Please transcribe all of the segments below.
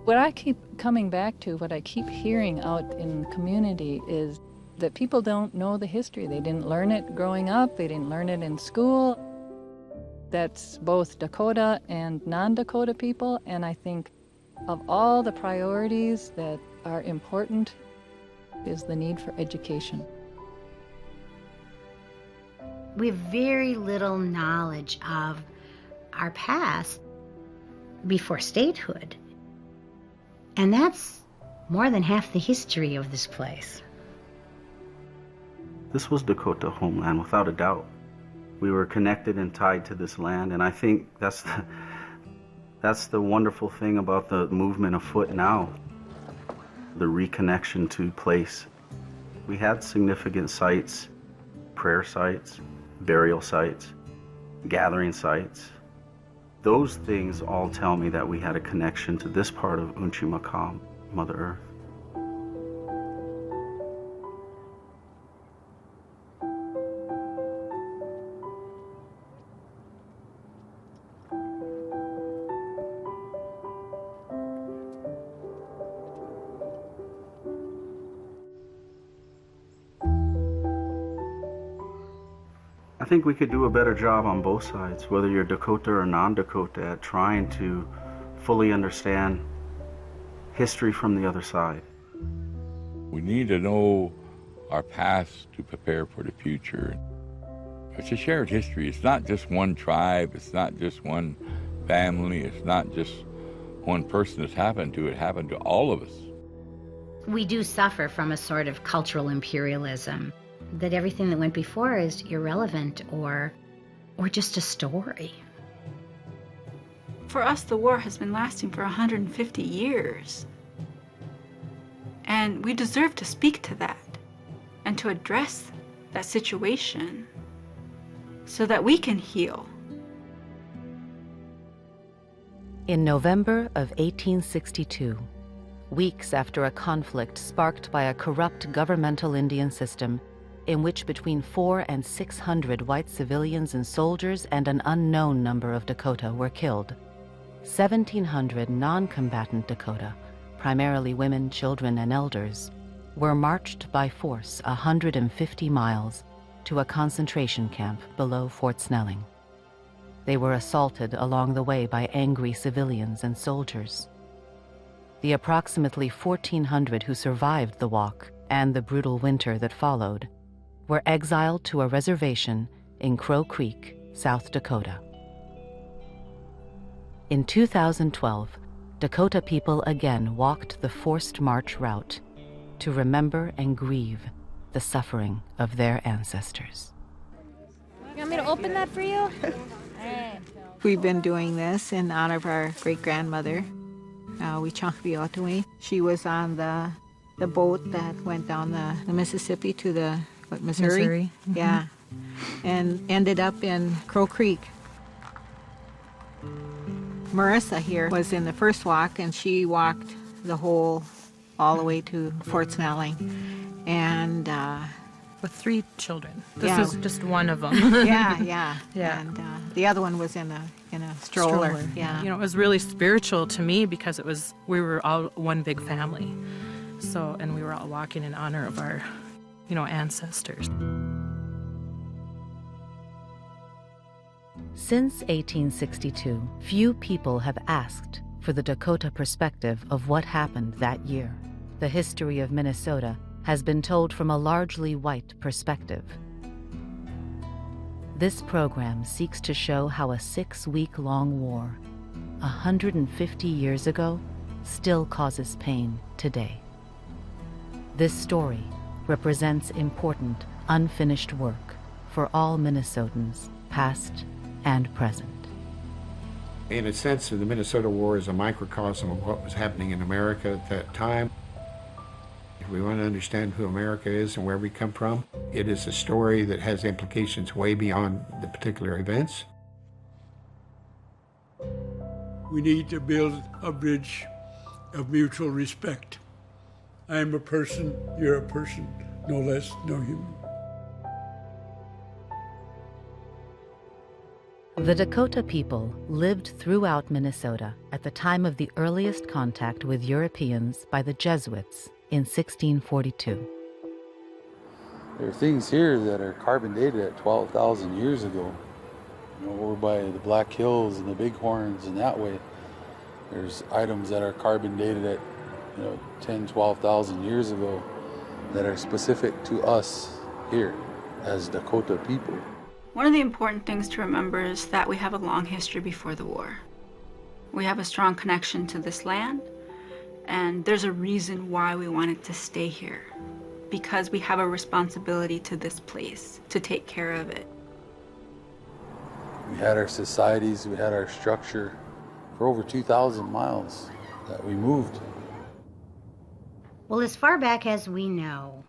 What I keep coming back to, what I keep hearing out in community is that people don't know the history. They didn't learn it growing up. They didn't learn it in school. That's both Dakota and non-Dakota people. And I think of all the priorities that are important is the need for education. We have very little knowledge of our past before statehood. And that's more than half the history of this place. This was Dakota homeland, without a doubt. We were connected and tied to this land, and I think that's the wonderful thing about the movement afoot now, the reconnection to place. We had significant sites, prayer sites, burial sites, gathering sites. Those things all tell me that we had a connection to this part of Unchimakam, Mother Earth. I think we could do a better job on both sides, whether you're Dakota or non-Dakota, at trying to fully understand history from the other side. We need to know our past to prepare for the future. It's a shared history. It's not just one tribe. It's not just one family. It's not just one person that's happened to. It happened to all of us. We do suffer from a sort of cultural imperialism, that everything that went before is irrelevant or just a story. For us, the war has been lasting for 150 years. And we deserve to speak to that and to address that situation so that we can heal. In November of 1862, weeks after a conflict sparked by a corrupt governmental Indian system, in which between 400 and 600 white civilians and soldiers and an unknown number of Dakota were killed, 1,700 non-combatant Dakota, primarily women, children, and elders, were marched by force 150 miles to a concentration camp below Fort Snelling. They were assaulted along the way by angry civilians and soldiers. The approximately 1,400 who survived the walk and the brutal winter that followed were exiled to a reservation in Crow Creek, South Dakota. In 2012, Dakota people again walked the forced march route to remember and grieve the suffering of their ancestors. You want me to open that for you? We've been doing this in honor of our great-grandmother, Wichankviotui. She was on the boat that went down the Mississippi to the Missouri? Mm-hmm. Yeah, and ended up in Crow Creek. Marissa here was in the first walk, and she walked all the way to Fort Snelling. And with 3 children. This yeah. is just one of them. yeah. And the other one was in a stroller. Yeah. You know, it was really spiritual to me because we were all one big family. So, and we were all walking in honor of our, ancestors. Since 1862, few people have asked for the Dakota perspective of what happened that year. The history of Minnesota has been told from a largely white perspective. This program seeks to show how a 6-week-long war, 150 years ago, still causes pain today. This story represents important, unfinished work for all Minnesotans, past and present. In a sense, the Minnesota War is a microcosm of what was happening in America at that time. If we want to understand who America is and where we come from, it is a story that has implications way beyond the particular events. We need to build a bridge of mutual respect. I am a person, you're a person, no less, no human. The Dakota people lived throughout Minnesota at the time of the earliest contact with Europeans by the Jesuits in 1642. There are things here that are carbon dated at 12,000 years ago. You know, over by the Black Hills and the Bighorns and that way, there's items that are carbon dated at 10, 12,000 years ago that are specific to us here as Dakota people. One of the important things to remember is that we have a long history before the war. We have a strong connection to this land, and there's a reason why we wanted to stay here, because we have a responsibility to this place, to take care of it. We had our societies, we had our structure for over 2,000 miles that we moved. Well, as far back as we know,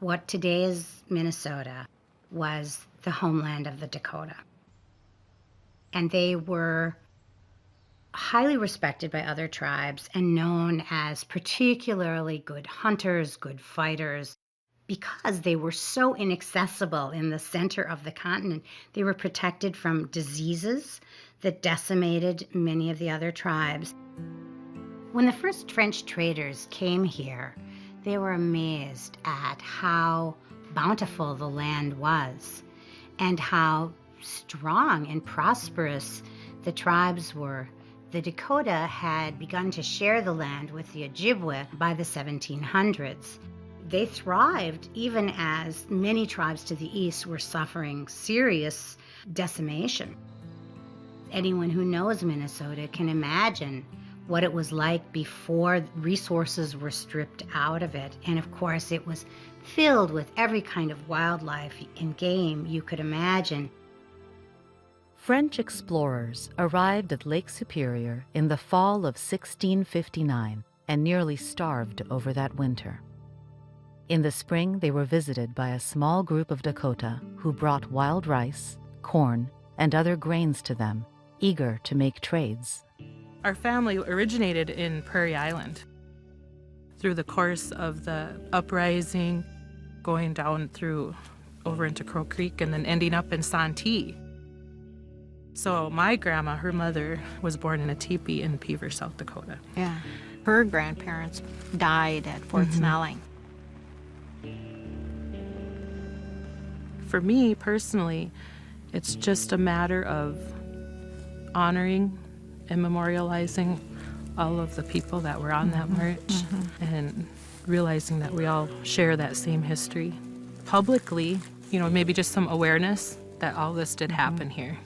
what today is Minnesota was the homeland of the Dakota. And they were highly respected by other tribes and known as particularly good hunters, good fighters, because they were so inaccessible in the center of the continent. They were protected from diseases that decimated many of the other tribes. When the first French traders came here, they were amazed at how bountiful the land was and how strong and prosperous the tribes were. The Dakota had begun to share the land with the Ojibwe by the 1700s. They thrived even as many tribes to the east were suffering serious decimation. Anyone who knows Minnesota can imagine what it was like before resources were stripped out of it. And of course, it was filled with every kind of wildlife and game you could imagine. French explorers arrived at Lake Superior in the fall of 1659 and nearly starved over that winter. In the spring, they were visited by a small group of Dakota who brought wild rice, corn, and other grains to them, eager to make trades. Our family originated in Prairie Island. Through the course of the uprising, going down through over into Crow Creek and then ending up in Santee. So my grandma, her mother, was born in a teepee in Beaver, South Dakota. Yeah. Her grandparents died at Fort Snelling. For me personally, it's just a matter of honoring and memorializing all of the people that were on that march and realizing that we all share that same history. Publicly, maybe just some awareness that all this did happen here.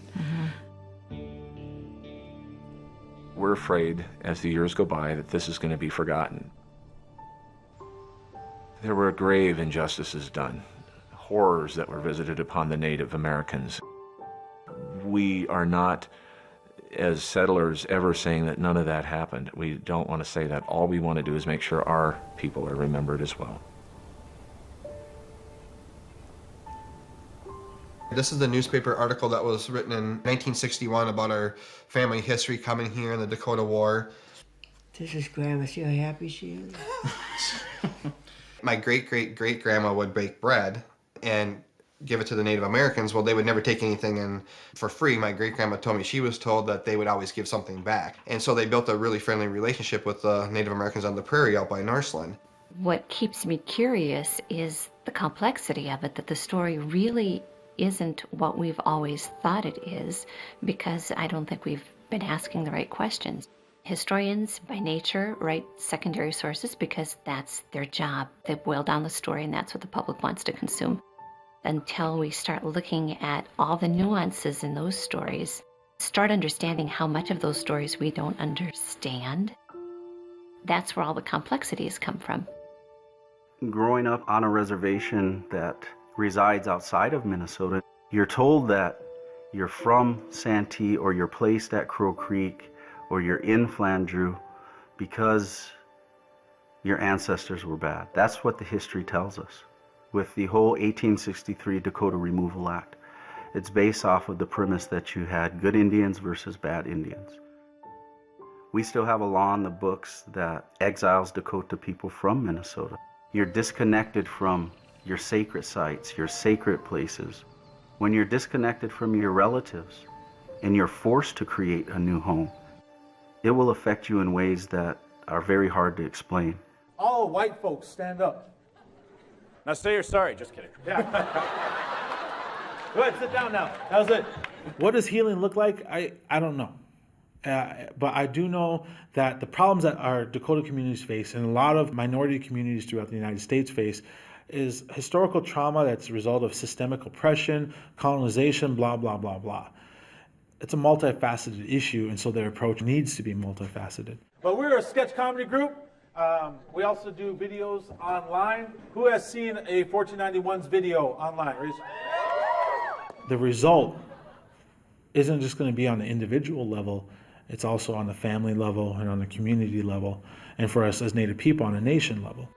We're afraid, as the years go by, that this is going to be forgotten. There were grave injustices done, horrors that were visited upon the Native Americans. We are not, as settlers, ever saying that none of that happened. We don't want to say that. All we want to do is make sure our people are remembered as well. This is the newspaper article that was written in 1961 about our family history coming here in the Dakota War. This is Grandma. See how happy she is? My great-great-great-grandma would bake bread and give it to the Native Americans. Well, they would never take anything in for free. My great-grandma told me she was told that they would always give something back. And so they built a really friendly relationship with the Native Americans on the prairie out by Northland. What keeps me curious is the complexity of it, that the story really isn't what we've always thought it is, because I don't think we've been asking the right questions. Historians, by nature, write secondary sources because that's their job. They boil down the story, and that's what the public wants to consume. Until we start looking at all the nuances in those stories, start understanding how much of those stories we don't understand, that's where all the complexities come from. Growing up on a reservation that resides outside of Minnesota, you're told that you're from Santee or you're placed at Crow Creek or you're in Flandreau because your ancestors were bad. That's what the history tells us. With the whole 1863 Dakota Removal Act, it's based off of the premise that you had good Indians versus bad Indians. We still have a law in the books that exiles Dakota people from Minnesota. You're disconnected from your sacred sites, your sacred places. When you're disconnected from your relatives, and you're forced to create a new home, it will affect you in ways that are very hard to explain. All white folks stand up. Now say you're sorry. Just kidding. Yeah. Go ahead, sit down now. How's it? What does healing look like? I don't know. But I do know that the problems that our Dakota communities face and a lot of minority communities throughout the United States face is historical trauma that's a result of systemic oppression, colonization, blah, blah, blah, blah. It's a multifaceted issue, and so their approach needs to be multifaceted. But we're a sketch comedy group. We also do videos online. Who has seen a 1491's video online? The result isn't just going to be on the individual level, it's also on the family level and on the community level, and for us as Native people on a nation level.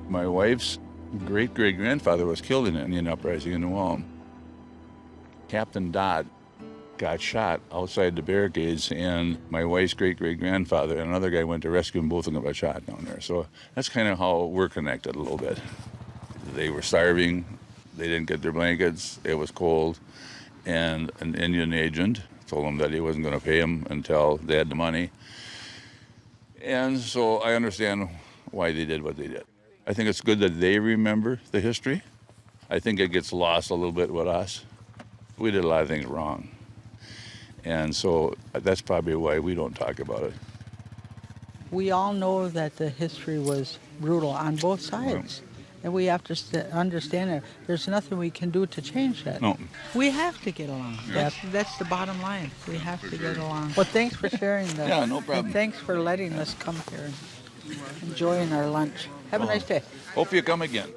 My wife's great-great-grandfather was killed in an Indian uprising in New Ulm. Captain Dodd got shot outside the barricades, and my wife's great-great-grandfather and another guy went to rescue them. Both of them got shot down there. So that's kind of how we're connected a little bit. They were starving. They didn't get their blankets. It was cold. And an Indian agent told them that he wasn't going to pay them until they had the money. And so I understand why they did what they did. I think it's good that they remember the history. I think it gets lost a little bit with us. We did a lot of things wrong. And so that's probably why we don't talk about it. We all know that the history was brutal on both sides. And we have to understand that there's nothing we can do to change that. No. We have to get along. Yes. That's the bottom line. We have to get along. Well, thanks for sharing that. Yeah, no problem. And thanks for letting us come here and enjoying our lunch. Have a nice day. Hope you come again.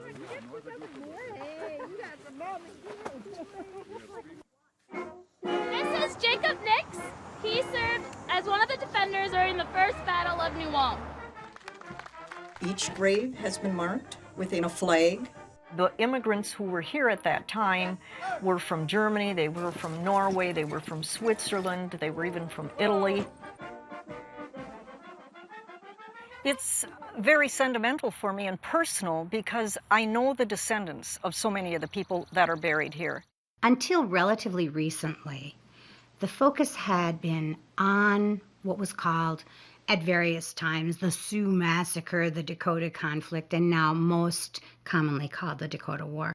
This is Jacob Nix. He served as one of the defenders during the First Battle of New Ulm. Each grave has been marked within a flag. The immigrants who were here at that time were from Germany, they were from Norway, they were from Switzerland, they were even from Italy. It's very sentimental for me and personal because I know the descendants of so many of the people that are buried here. Until relatively recently, the focus had been on what was called at various times the Sioux Massacre, the Dakota Conflict, and now most commonly called the Dakota War.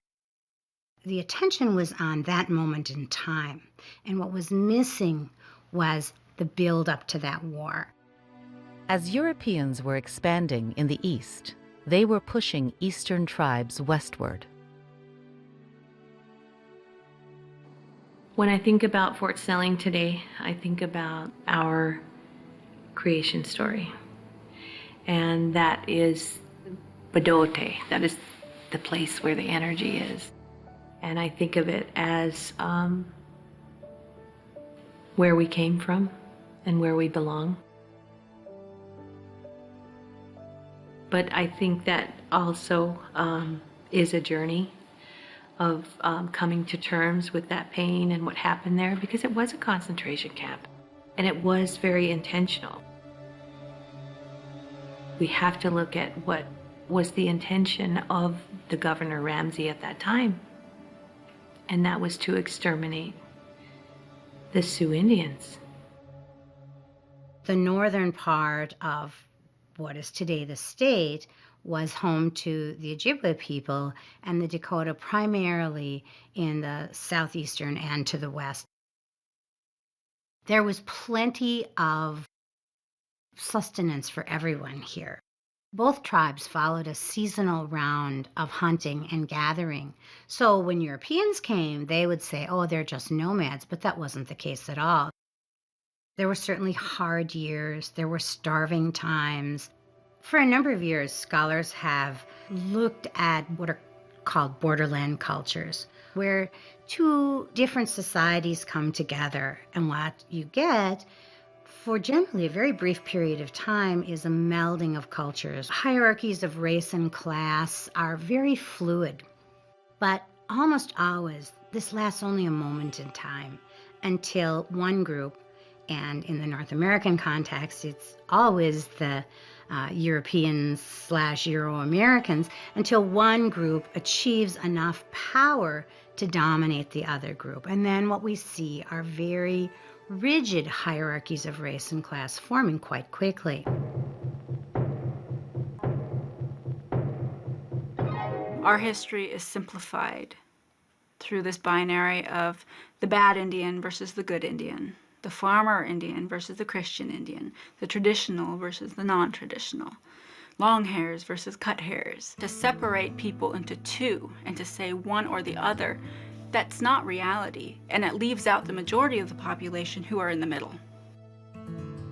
The attention was on that moment in time, and what was missing was the build-up to that war. As Europeans were expanding in the east, they were pushing eastern tribes westward. When I think about Fort Snelling today, I think about our creation story. And that is Badote. That is the place where the energy is. And I think of it as where we came from and where we belong. But I think that also is a journey of coming to terms with that pain and what happened there, because it was a concentration camp and it was very intentional. We have to look at what was the intention of the Governor Ramsey at that time, and that was to exterminate the Sioux Indians. The northern part of what is today the state was home to the Ojibwe people and the Dakota primarily in the southeastern and to the west. There was plenty of sustenance for everyone here. Both tribes followed a seasonal round of hunting and gathering. So when Europeans came, they would say, oh, they're just nomads, but that wasn't the case at all. There were certainly hard years. There were starving times. For a number of years, scholars have looked at what are called borderland cultures, where two different societies come together, and what you get for generally a very brief period of time is a melding of cultures. Hierarchies of race and class are very fluid, but almost always this lasts only a moment in time until one group, and in the North American context, it's always the Europeans/Euro-Americans until one group achieves enough power to dominate the other group. And then what we see are very rigid hierarchies of race and class forming quite quickly. Our history is simplified through this binary of the bad Indian versus the good Indian, the farmer Indian versus the Christian Indian, the traditional versus the non-traditional, long hairs versus cut hairs. To separate people into two and to say one or the other, that's not reality, and it leaves out the majority of the population who are in the middle.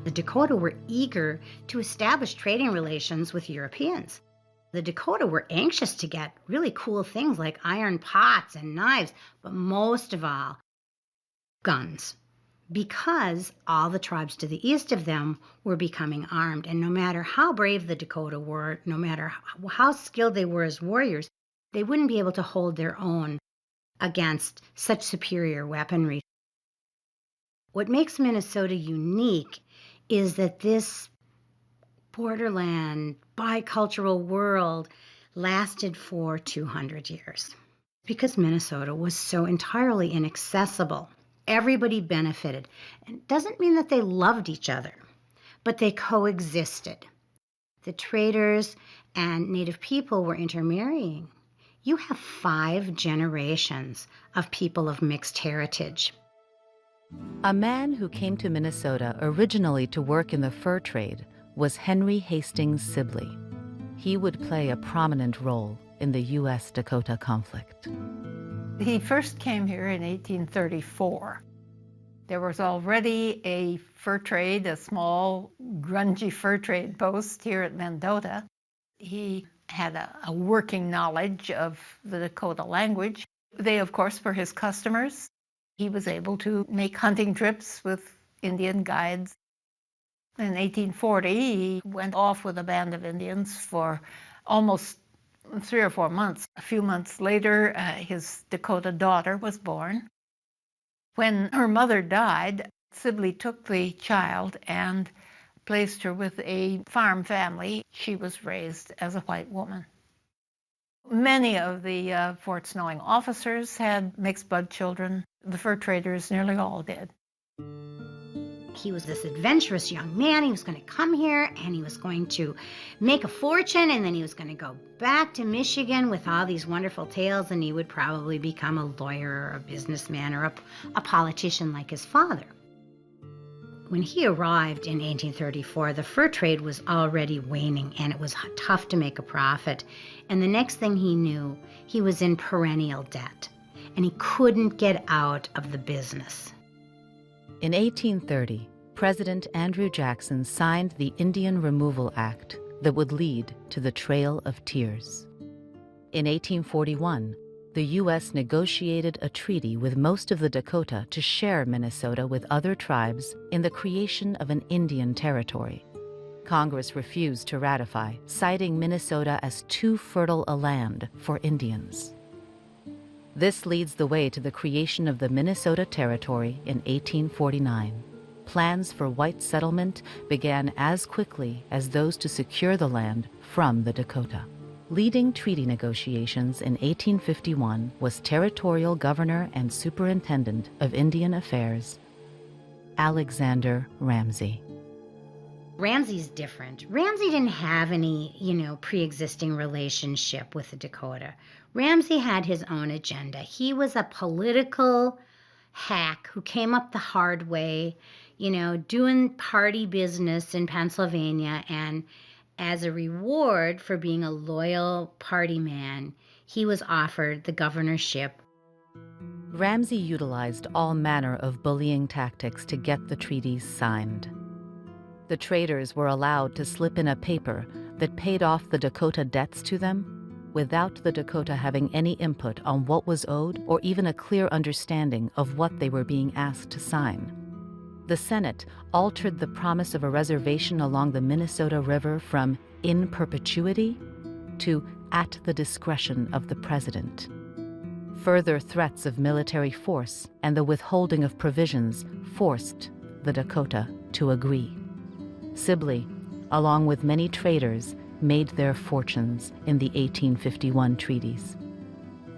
The Dakota were eager to establish trading relations with Europeans. The Dakota were anxious to get really cool things like iron pots and knives, but most of all, guns, because all the tribes to the east of them were becoming armed. And no matter how brave the Dakota were, no matter how skilled they were as warriors, they wouldn't be able to hold their own against such superior weaponry. What makes Minnesota unique is that this borderland, bicultural world lasted for 200 years because Minnesota was so entirely inaccessible. Everybody benefited. It doesn't mean that they loved each other, but they coexisted. The traders and Native people were intermarrying. You have 5 generations of people of mixed heritage. A man who came to Minnesota originally to work in the fur trade was Henry Hastings Sibley. He would play a prominent role in the U.S. Dakota conflict. He first came here in 1834. There was already a fur trade, a small, grungy fur trade post here at Mendota. He had a working knowledge of the Dakota language. They, of course, were his customers. He was able to make hunting trips with Indian guides. In 1840, he went off with a band of Indians for almost 3 or 4 months. A few months later, his Dakota daughter was born. When her mother died, Sibley took the child and placed her with a farm family. She was raised as a white woman. Many of the Fort Snelling officers had mixed blood children. The fur traders nearly all did. He was this adventurous young man. He was going to come here and he was going to make a fortune, and then he was going to go back to Michigan with all these wonderful tales, and he would probably become a lawyer or a businessman or a politician like his father. When he arrived in 1834, the fur trade was already waning and it was tough to make a profit. And the next thing he knew, he was in perennial debt and he couldn't get out of the business. In 1830, President Andrew Jackson signed the Indian Removal Act that would lead to the Trail of Tears. In 1841, the U.S. negotiated a treaty with most of the Dakota to share Minnesota with other tribes in the creation of an Indian territory. Congress refused to ratify, citing Minnesota as too fertile a land for Indians. This leads the way to the creation of the Minnesota Territory in 1849. Plans for white settlement began as quickly as those to secure the land from the Dakota. Leading treaty negotiations in 1851 was Territorial Governor and Superintendent of Indian Affairs, Alexander Ramsey. Ramsey's different. Ramsey didn't have any, pre-existing relationship with the Dakota. Ramsey had his own agenda. He was a political hack who came up the hard way, doing party business in Pennsylvania, and as a reward for being a loyal party man, he was offered the governorship. Ramsey utilized all manner of bullying tactics to get the treaties signed. The traders were allowed to slip in a paper that paid off the Dakota debts to them without the Dakota having any input on what was owed or even a clear understanding of what they were being asked to sign. The Senate altered the promise of a reservation along the Minnesota River from in perpetuity to at the discretion of the president. Further threats of military force and the withholding of provisions forced the Dakota to agree. Sibley, along with many traders, made their fortunes in the 1851 treaties.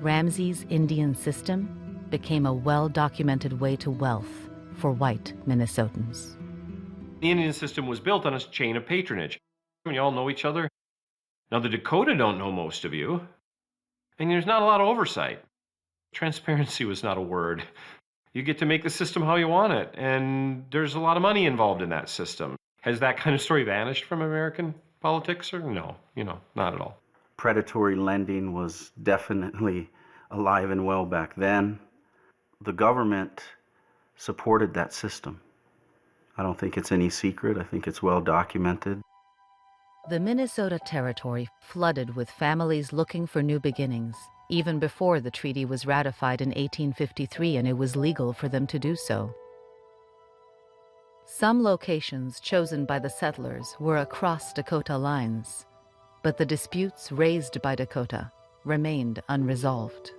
Ramsey's Indian system became a well-documented way to wealth for white Minnesotans. The Indian system was built on a chain of patronage. You all know each other. Now, the Dakota don't know most of you, and there's not a lot of oversight. Transparency was not a word. You get to make the system how you want it, and there's a lot of money involved in that system. Has that kind of story vanished from American politics, or no? Not at all. Predatory lending was definitely alive and well back then. The government supported that system. I don't think it's any secret. I think it's well documented. The Minnesota Territory flooded with families looking for new beginnings, even before the treaty was ratified in 1853 and it was legal for them to do so. Some locations chosen by the settlers were across Dakota lines, but the disputes raised by Dakota remained unresolved.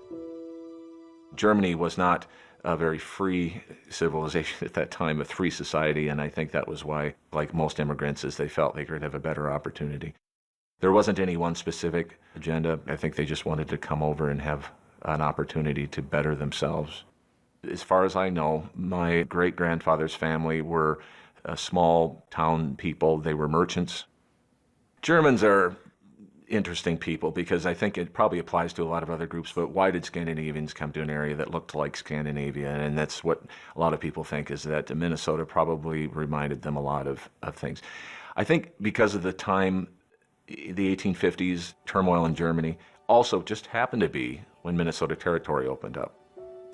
Germany was not a very free civilization at that time, a free society, and I think that was why, like most immigrants, is they felt they could have a better opportunity. There wasn't any one specific agenda. I think they just wanted to come over and have an opportunity to better themselves. As far as I know, my great-grandfather's family were small town people. They were merchants. Germans are interesting people because I think it probably applies to a lot of other groups, but why did Scandinavians come to an area that looked like Scandinavia? And that's what a lot of people think, is that Minnesota probably reminded them a lot of things. I think because of the time, the 1850s turmoil in Germany also just happened to be when Minnesota Territory opened up.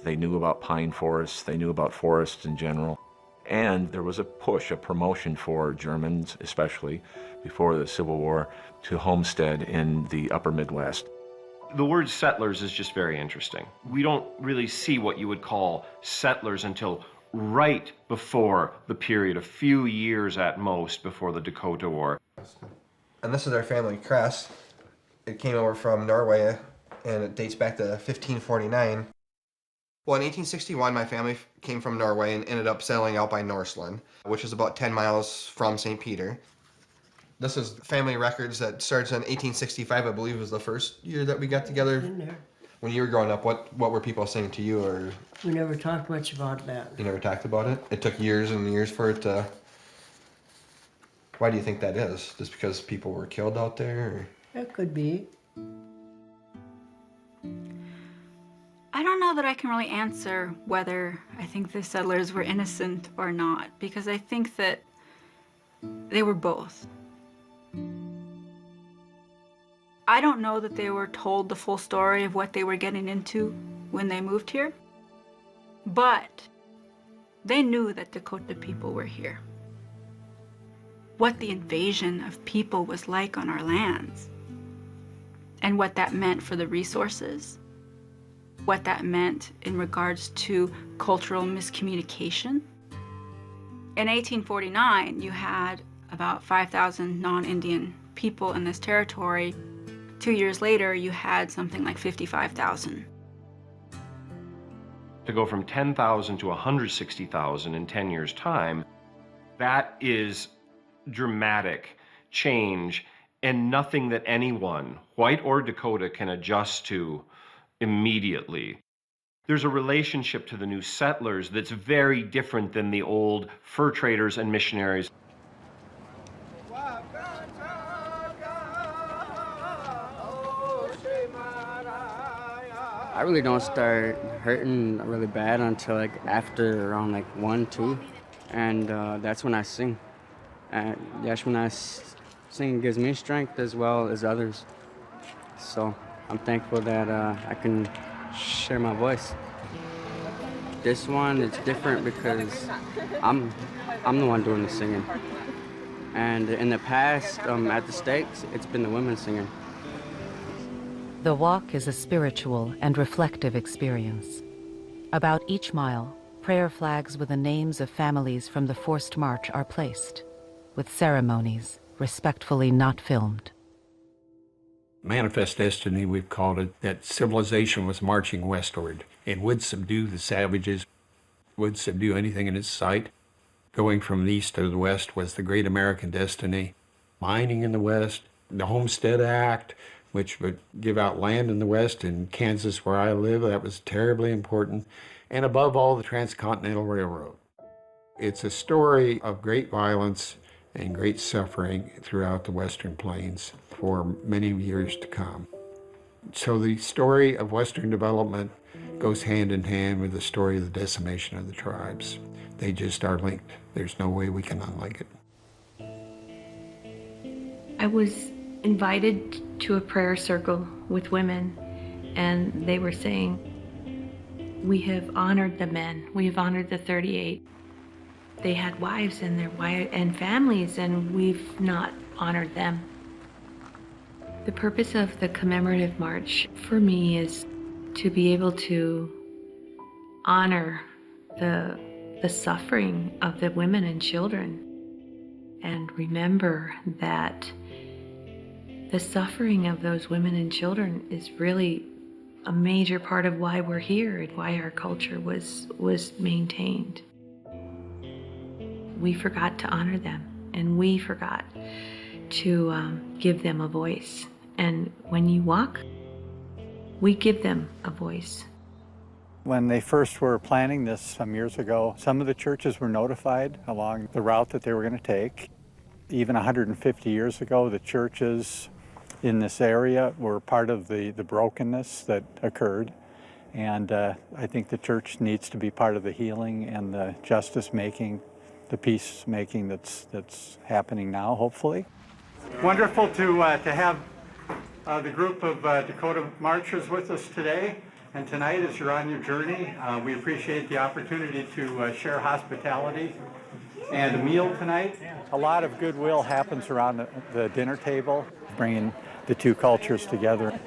They knew about pine forests, they knew about forests in general, and there was a push, a promotion for Germans, especially before the Civil War, to homestead in the upper Midwest. The word settlers is just very interesting. We don't really see what you would call settlers until right before the period, a few years at most before the Dakota War. And this is our family crest. It came over from Norway, and it dates back to 1549. Well, in 1861, my family came from Norway and ended up settling out by Norseland, which is about 10 miles from St. Peter. This is family records that starts in 1865, I believe, was the first year that we got together. In there. When you were growing up, what were people saying to you? Or We never talked much about that. you never talked about it? It took years and years for it to... Why do you think that is? Just because people were killed out there? Or? That could be. I don't know that I can really answer whether I think the settlers were innocent or not, because I think that they were both. I don't know that they were told the full story of what they were getting into when they moved here, but they knew that Dakota people were here. What the invasion of people was like on our lands, and what that meant for the resources, what that meant in regards to cultural miscommunication. In 1849, you had about 5,000 non-Indian people in this territory. 2 years later, you had something like 55,000. To go from 10,000 to 160,000 in 10 years' time, that is dramatic change and nothing that anyone, white or Dakota, can adjust to immediately. There's a relationship to the new settlers that's very different than the old fur traders and missionaries. I really don't start hurting really bad until like after around like 1, 2, and that's when I sing. And that's when I sing, it gives me strength as well as others. So I'm thankful that I can share my voice. This one is different because I'm the one doing the singing. And in the past, at the States, it's been the women singing. The walk is a spiritual and reflective experience. About each mile, prayer flags with the names of families from the forced march are placed, with ceremonies respectfully not filmed. Manifest destiny, we've called it, that civilization was marching westward and would subdue the savages, would subdue anything in its sight. Going from the east to the west was the great American destiny. mining in the West, the Homestead Act, which would give out land in the West. In Kansas, where I live, that was terribly important. And above all, the Transcontinental Railroad. It's a story of great violence and great suffering throughout the Western Plains for many years to come. So the story of Western development goes hand in hand with the story of the decimation of the tribes. They just are linked. There's no way we can unlink it. I was invited to a prayer circle with women, and they were saying, we have honored the men, we have honored the 38. They had wives and and families, and we've not honored them. The purpose of the commemorative march for me is to be able to honor the suffering of the women and children, and remember that the suffering of those women and children is really a major part of why we're here and why our culture was maintained. We forgot to honor them, and we forgot to give them a voice. And when you walk, we give them a voice. When they first were planning this some years ago, some of the churches were notified along the route that they were going to take. Even 150 years ago, the churches in this area were part of the brokenness that occurred. And I think the church needs to be part of the healing and the justice making, the peacemaking that's happening now, hopefully. Wonderful to have the group of Dakota marchers with us today. And tonight, as you're on your journey, we appreciate the opportunity to share hospitality and a meal tonight. A lot of goodwill happens around the dinner table, bringing the two cultures together.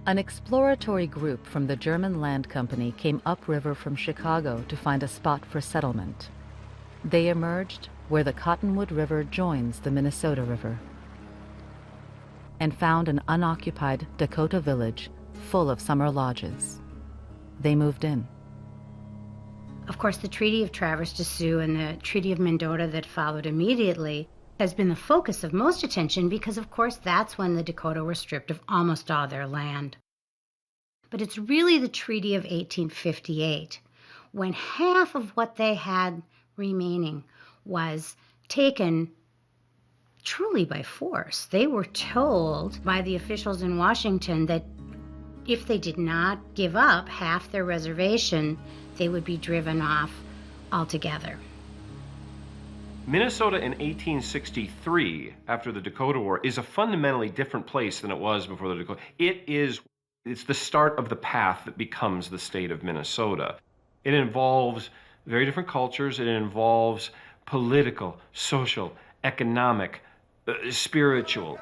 An exploratory group from the German Land Company came upriver from Chicago to find a spot for settlement. They emerged where the Cottonwood River joins the Minnesota River, and found an unoccupied Dakota village full of summer lodges. They moved in. Of course, the Treaty of Traverse des Sioux and the Treaty of Mendota that followed immediately has been the focus of most attention because, of course, that's when the Dakota were stripped of almost all their land. But it's really the Treaty of 1858, when half of what they had remaining was taken truly by force. They were told by the officials in Washington that if they did not give up half their reservation, they would be driven off altogether. Minnesota in 1863, after the Dakota War, is a fundamentally different place than it was before the Dakota. It's the start of the path that becomes the state of Minnesota. It involves very different cultures. It involves political, social, economic, spiritual.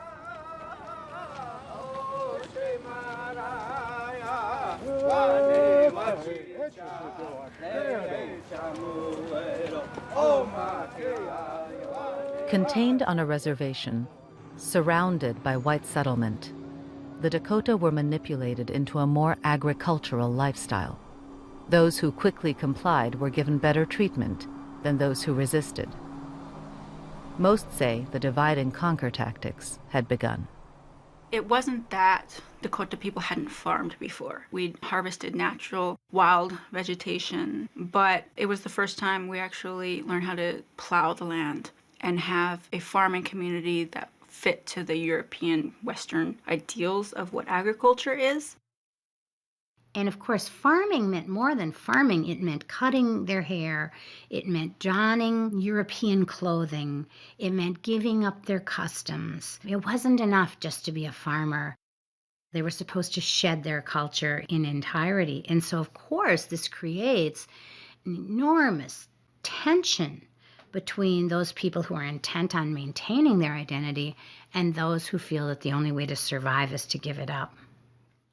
Contained on a reservation, surrounded by white settlement, the Dakota were manipulated into a more agricultural lifestyle. Those who quickly complied were given better treatment than those who resisted. Most say the divide and conquer tactics had begun. It wasn't that Dakota people hadn't farmed before. We'd harvested natural, wild vegetation, but it was the first time we actually learned how to plow the land and have a farming community that fit to the European Western ideals of what agriculture is. And of course, farming meant more than farming. It meant cutting their hair. It meant donning European clothing. It meant giving up their customs. It wasn't enough just to be a farmer. They were supposed to shed their culture in entirety. And so, of course, this creates an enormous tension between those people who are intent on maintaining their identity and those who feel that the only way to survive is to give it up.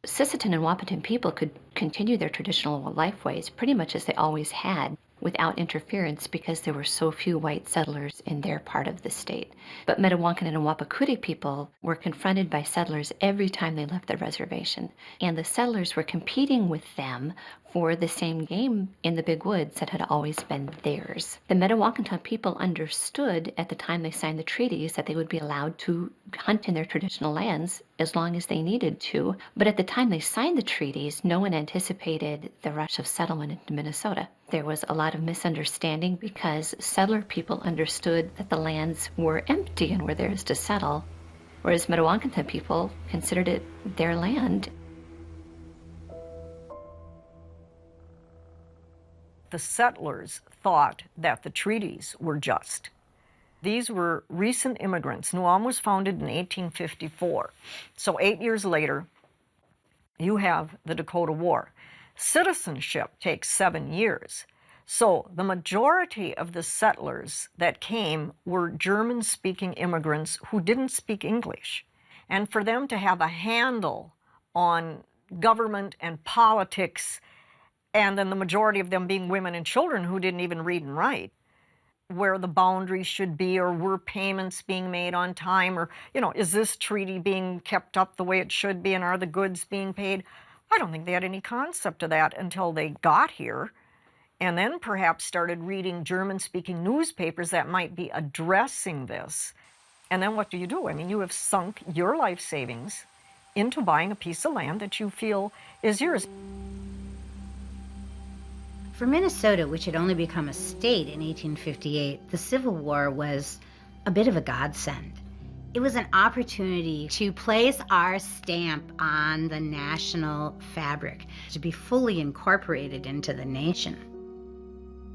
Sisseton and Wahpeton people could continue their traditional lifeways pretty much as they always had without interference because there were so few white settlers in their part of the state. But Metawankan and Wapakuri people were confronted by settlers every time they left their reservation. And the settlers were competing with them for the same game in the big woods that had always been theirs. The Metawakanton people understood at the time they signed the treaties that they would be allowed to hunt in their traditional lands as long as they needed to. But at the time they signed the treaties, no one anticipated the rush of settlement into Minnesota. There was a lot of misunderstanding because settler people understood that the lands were empty and were theirs to settle, whereas Metawakanton people considered it their land. The settlers thought that the treaties were just. These were recent immigrants. Nuam was founded in 1854. So 8 years later, you have the Dakota War. Citizenship takes 7 years. So the majority of the settlers that came were German-speaking immigrants who didn't speak English. And for them to have a handle on government and politics, and then the majority of them being women and children who didn't even read and write, where the boundaries should be, or were payments being made on time, or, is this treaty being kept up the way it should be, and are the goods being paid? I don't think they had any concept of that until they got here, and then perhaps started reading German-speaking newspapers that might be addressing this. And then what do? You have sunk your life savings into buying a piece of land that you feel is yours. For Minnesota, which had only become a state in 1858, the Civil War was a bit of a godsend. It was an opportunity to place our stamp on the national fabric, to be fully incorporated into the nation.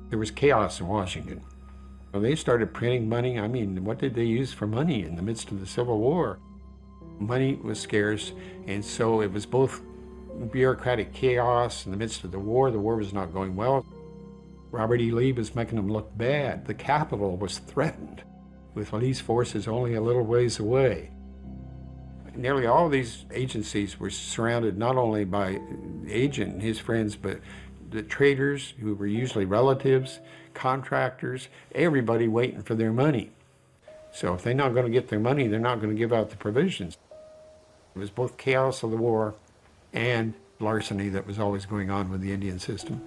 There was chaos in Washington. When they started printing money, what did they use for money in the midst of the Civil War? Money was scarce, and so it was both bureaucratic chaos in the midst of the war. The war was not going well. Robert E. Lee was making them look bad. The capital was threatened, with Lee's forces only a little ways away. Nearly all of these agencies were surrounded not only by the agent and his friends, but the traders, who were usually relatives, contractors, everybody waiting for their money. So if they're not going to get their money, they're not going to give out the provisions. It was both chaos of the war and larceny that was always going on with the Indian system.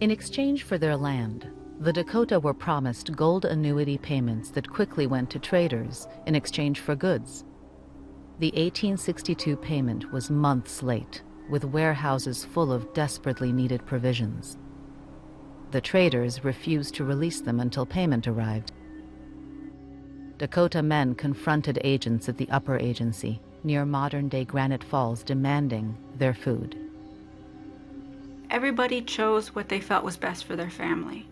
In exchange for their land, the Dakota were promised gold annuity payments that quickly went to traders in exchange for goods. The 1862 payment was months late, with warehouses full of desperately needed provisions. The traders refused to release them until payment arrived. Dakota men confronted agents at the upper agency, near modern-day Granite Falls, demanding their food. Everybody chose what they felt was best for their family.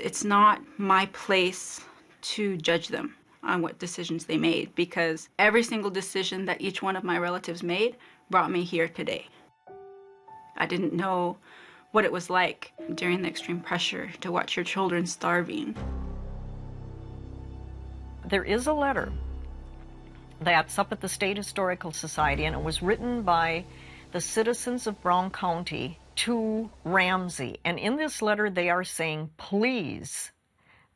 It's not my place to judge them on what decisions they made, because every single decision that each one of my relatives made brought me here today. I didn't know what it was like during the extreme pressure to watch your children starving. There is a letter that's up at the State Historical Society, and it was written by the citizens of Brown County to Ramsey. And in this letter, they are saying, please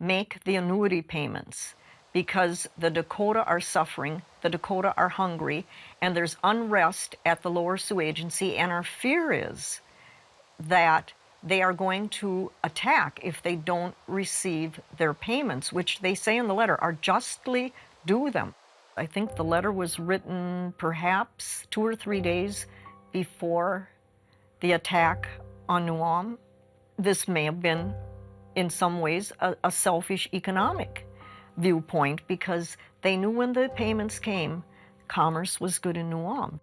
make the annuity payments, because the Dakota are suffering, the Dakota are hungry, and there's unrest at the Lower Sioux Agency, and our fear is that they are going to attack if they don't receive their payments, which they say in the letter are justly due them. I think the letter was written perhaps 2 or 3 days before the attack on Nuam. This may have been, in some ways, a selfish economic viewpoint, because they knew when the payments came, commerce was good in Nuam.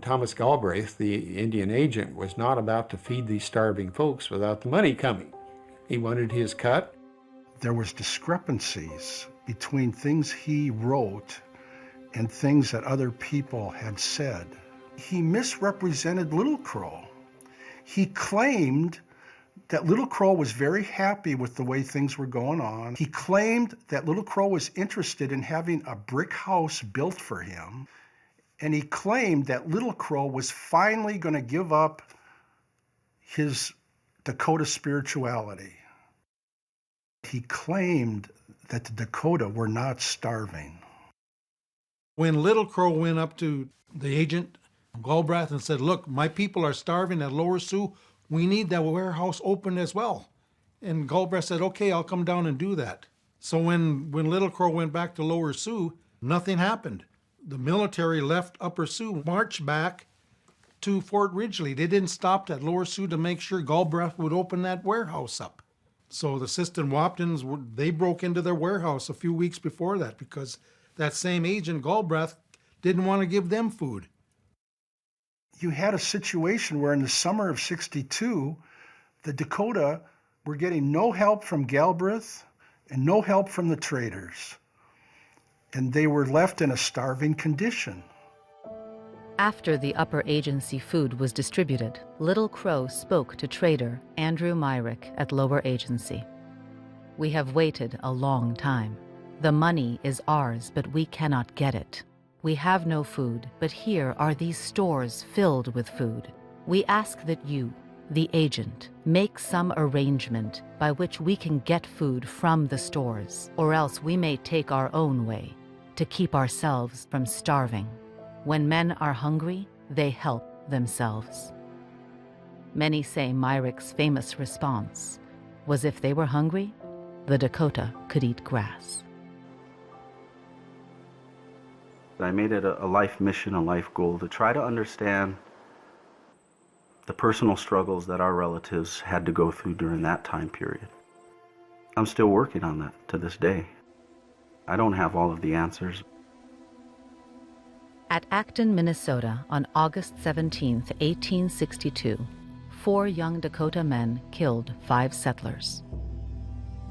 Thomas Galbraith, the Indian agent, was not about to feed these starving folks without the money coming. He wanted his cut. There was discrepancies between things he wrote and things that other people had said. He misrepresented Little Crow. He claimed that Little Crow was very happy with the way things were going on. He claimed that Little Crow was interested in having a brick house built for him. And he claimed that Little Crow was finally going to give up his Dakota spirituality. He claimed that the Dakota were not starving. When Little Crow went up to the agent Galbraith and said, look, my people are starving at Lower Sioux. We need that warehouse open as well. And Galbraith said, okay, I'll come down and do that. So when Little Crow went back to Lower Sioux, nothing happened. The military left Upper Sioux, marched back to Fort Ridgely. They didn't stop at Lower Sioux to make sure Galbraith would open that warehouse up. So the Assistant Waptons, they broke into their warehouse a few weeks before that because that same agent, Galbraith, didn't want to give them food. You had a situation where in the summer of '62, the Dakota were getting no help from Galbraith and no help from the traders. And they were left in a starving condition. After the upper agency food was distributed, Little Crow spoke to trader Andrew Myrick at lower agency. We have waited a long time. The money is ours, but we cannot get it. We have no food, but here are these stores filled with food. We ask that you, the agent, make some arrangement by which we can get food from the stores, or else we may take our own way to keep ourselves from starving. When men are hungry, they help themselves. Many say Myrick's famous response was if they were hungry, the Dakota could eat grass. I made it a life mission, a life goal to try to understand the personal struggles that our relatives had to go through during that time period. I'm still working on that to this day. I don't have all of the answers. At Acton, Minnesota, on August 17, 1862, 4 young Dakota men killed 5 settlers.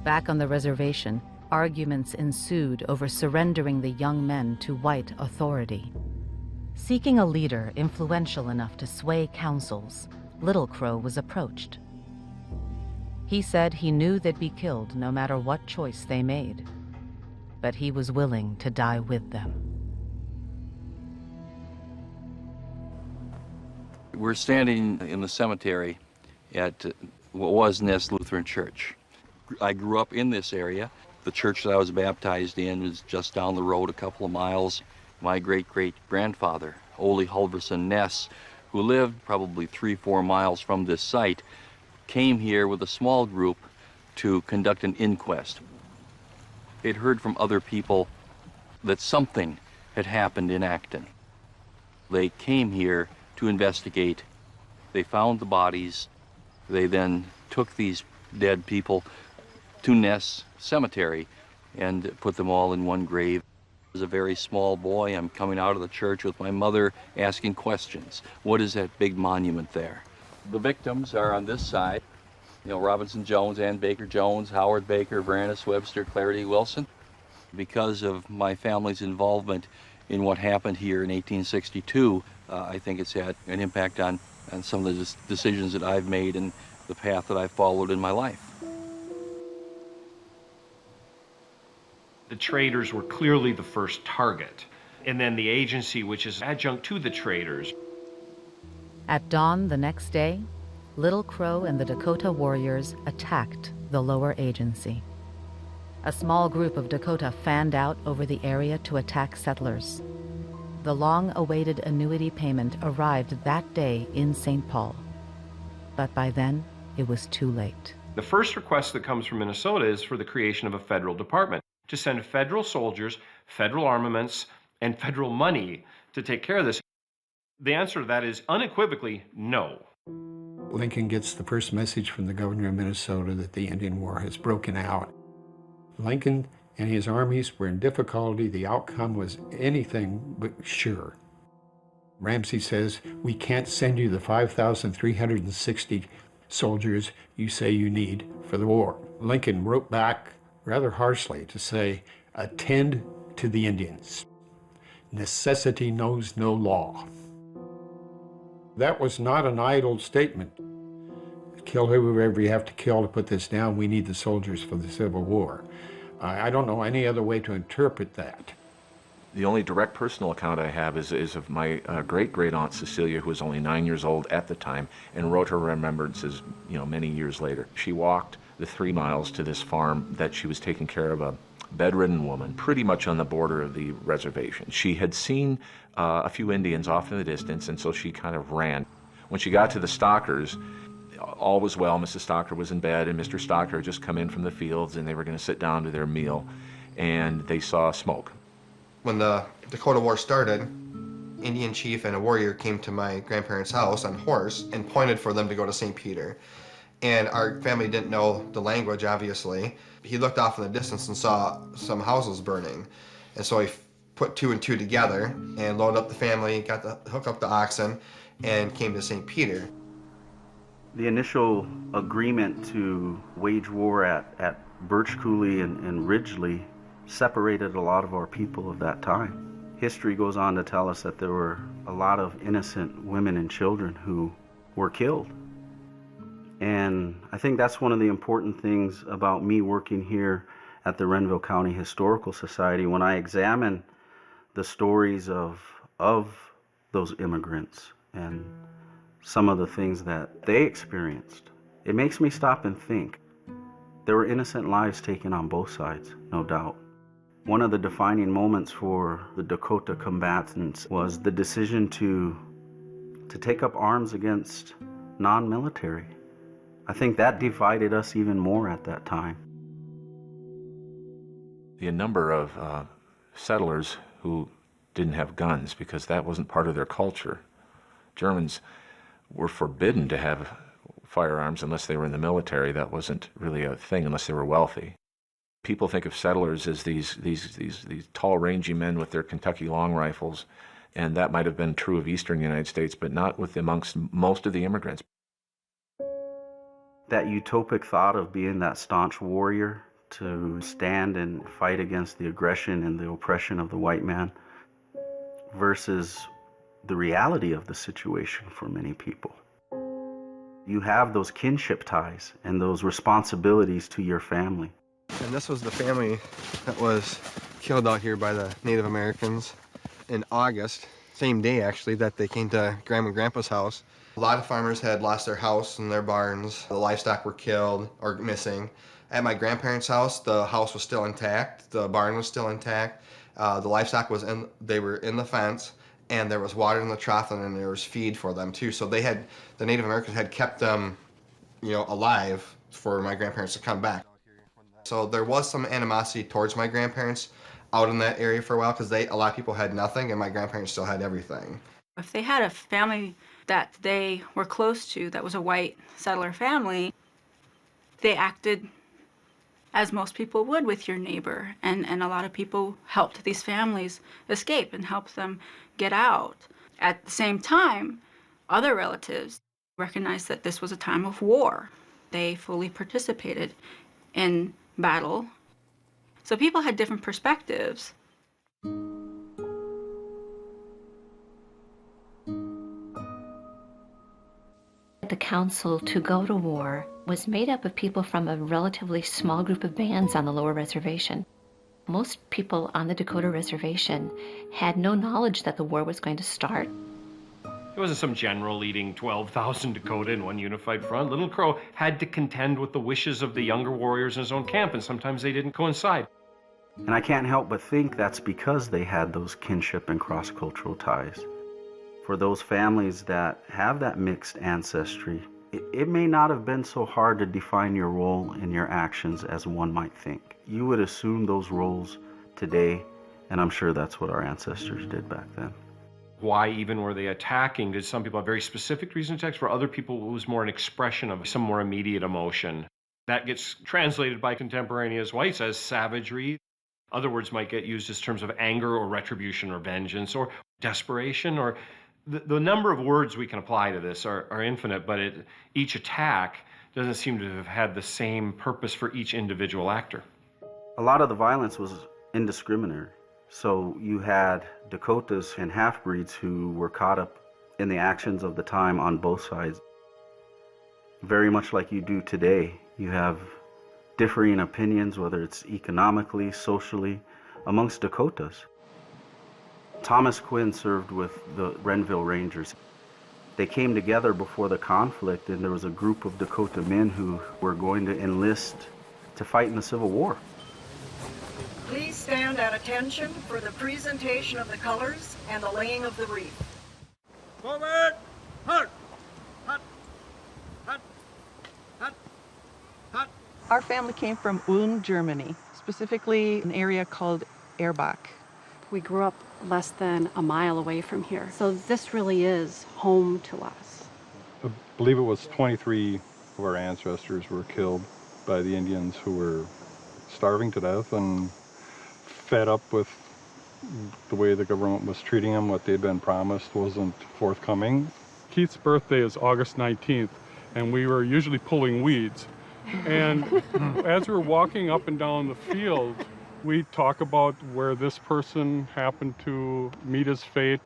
Back on the reservation, arguments ensued over surrendering the young men to white authority. Seeking a leader influential enough to sway councils, Little Crow was approached. He said he knew they'd be killed no matter what choice they made, but he was willing to die with them. We're standing in the cemetery at what was Ness Lutheran Church. I grew up in this area. The church that I was baptized in is just down the road a couple of miles. My great-great-grandfather, Ole Halverson Ness, who lived probably 3-4 miles from this site, came here with a small group to conduct an inquest. They'd heard from other people that something had happened in Acton. They came here to investigate. They found the bodies. They then took these dead people to Ness Cemetery and put them all in one grave. As a very small boy, I'm coming out of the church with my mother asking questions. What is that big monument there? The victims are on this side. You know, Robinson Jones, Ann Baker Jones, Howard Baker, Varanus Webster, Clarity Wilson. Because of my family's involvement in what happened here in 1862, I think it's had an impact on some of the decisions that I've made and the path that I've followed in my life. The traders were clearly the first target, and then the agency, which is adjunct to the traders. At dawn the next day, Little Crow and the Dakota warriors attacked the lower agency. A small group of Dakota fanned out over the area to attack settlers. The long-awaited annuity payment arrived that day in St. Paul, but by then it was too late. The first request that comes from Minnesota is for the creation of a federal department to send federal soldiers, federal armaments, and federal money to take care of this. The answer to that is unequivocally no. Lincoln gets the first message from the governor of Minnesota that the Indian War has broken out. Lincoln and his armies were in difficulty. The outcome was anything but sure. Ramsey says, we can't send you the 5,360 soldiers you say you need for the war. Lincoln wrote back rather harshly to say, attend to the Indians. Necessity knows no law. That was not an idle statement. Kill whoever you have to kill to put this down. We need the soldiers for the Civil War. I don't know any other way to interpret that. The only direct personal account I have is of my great-great-aunt Cecilia, who was only 9 years old at the time, and wrote her remembrances, many years later. She walked the 3 miles to this farm that she was taking care of bedridden woman, pretty much on the border of the reservation. She had seen a few Indians off in the distance, and so she kind of ran. When she got to the Stockers, all was well. Mrs. Stocker was in bed, and Mr. Stocker had just come in from the fields, and they were going to sit down to their meal, and they saw smoke. When the Dakota War started, Indian chief and a warrior came to my grandparents' house on horse and pointed for them to go to St. Peter. And our family didn't know the language, obviously. He looked off in the distance and saw some houses burning. And so he put two and two together and loaded up the family, hooked up the oxen, and came to St. Peter. The initial agreement to wage war at Birch Coulee and Ridgely separated a lot of our people of that time. History goes on to tell us that there were a lot of innocent women and children who were killed. And I think that's one of the important things about me working here at the Renville County Historical Society. When I examine the stories of those immigrants and some of the things that they experienced, it makes me stop and think. There were innocent lives taken on both sides, no doubt. One of the defining moments for the Dakota combatants was the decision to take up arms against non-military. I think that divided us even more at that time. The number of settlers who didn't have guns because that wasn't part of their culture. Germans were forbidden to have firearms unless they were in the military. That wasn't really a thing unless they were wealthy. People think of settlers as these tall, rangy men with their Kentucky long rifles, and that might have been true of eastern United States, but not amongst most of the immigrants. That utopic thought of being that staunch warrior to stand and fight against the aggression and the oppression of the white man versus the reality of the situation for many people. You have those kinship ties and those responsibilities to your family. And this was the family that was killed out here by the Native Americans in August, same day actually that they came to Grandma and Grandpa's house. A lot of farmers had lost their house and their barns. The livestock were killed or missing. At my grandparents' house, the house was still intact. The barn was still intact. The livestock they were in the fence, and there was water in the trough, and then there was feed for them too. So the Native Americans had kept them, alive for my grandparents to come back. So there was some animosity towards my grandparents out in that area for a while because a lot of people had nothing, and my grandparents still had everything. If they had a family that they were close to that was a white settler family, they acted as most people would with your neighbor, and a lot of people helped these families escape and helped them get out. At the same time, other relatives recognized that this was a time of war. They fully participated in battle. So people had different perspectives. The council to go to war was made up of people from a relatively small group of bands on the lower reservation. Most people on the Dakota reservation had no knowledge that the war was going to start. It wasn't some general leading 12,000 Dakota in one unified front. Little Crow had to contend with the wishes of the younger warriors in his own camp, and sometimes they didn't coincide. And I can't help but think that's because they had those kinship and cross-cultural ties. For those families that have that mixed ancestry, it may not have been so hard to define your role and your actions as one might think. You would assume those roles today, and I'm sure that's what our ancestors did back then. Why even were they attacking? Did some people have very specific reasons to attack? For other people, it was more an expression of some more immediate emotion. That gets translated by contemporaneous whites as savagery. Other words might get used as terms of anger or retribution or vengeance or desperation, or the number of words we can apply to this are infinite, but each attack doesn't seem to have had the same purpose for each individual actor. A lot of the violence was indiscriminate. So you had Dakotas and half-breeds who were caught up in the actions of the time on both sides. Very much like you do today, you have differing opinions, whether it's economically, socially, amongst Dakotas. Thomas Quinn served with the Renville Rangers. They came together before the conflict, and there was a group of Dakota men who were going to enlist to fight in the Civil War. stand at attention for the presentation of the colors and the laying of the wreath. Forward! Hut! Hut! Hut! Hut! Hut! Our family came from Ulm, Germany, specifically an area called Erbach. We grew up less than a mile away from here, so this really is home to us. I believe it was 23 of our ancestors were killed by the Indians who were starving to death and fed up with the way the government was treating them. What they'd been promised wasn't forthcoming. Keith's birthday is August 19th, and we were usually pulling weeds. And as we were walking up and down the field, we talk about where this person happened to meet his fate.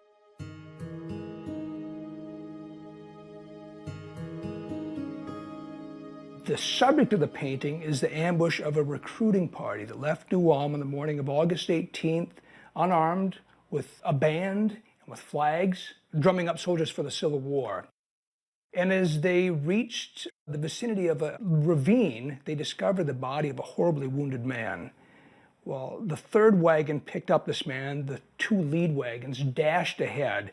The subject of the painting is the ambush of a recruiting party that left New Ulm on the morning of August 18th, unarmed, with a band and with flags, drumming up soldiers for the Civil War. And as they reached the vicinity of a ravine, they discovered the body of a horribly wounded man. Well, the third wagon picked up this man. The two lead wagons dashed ahead.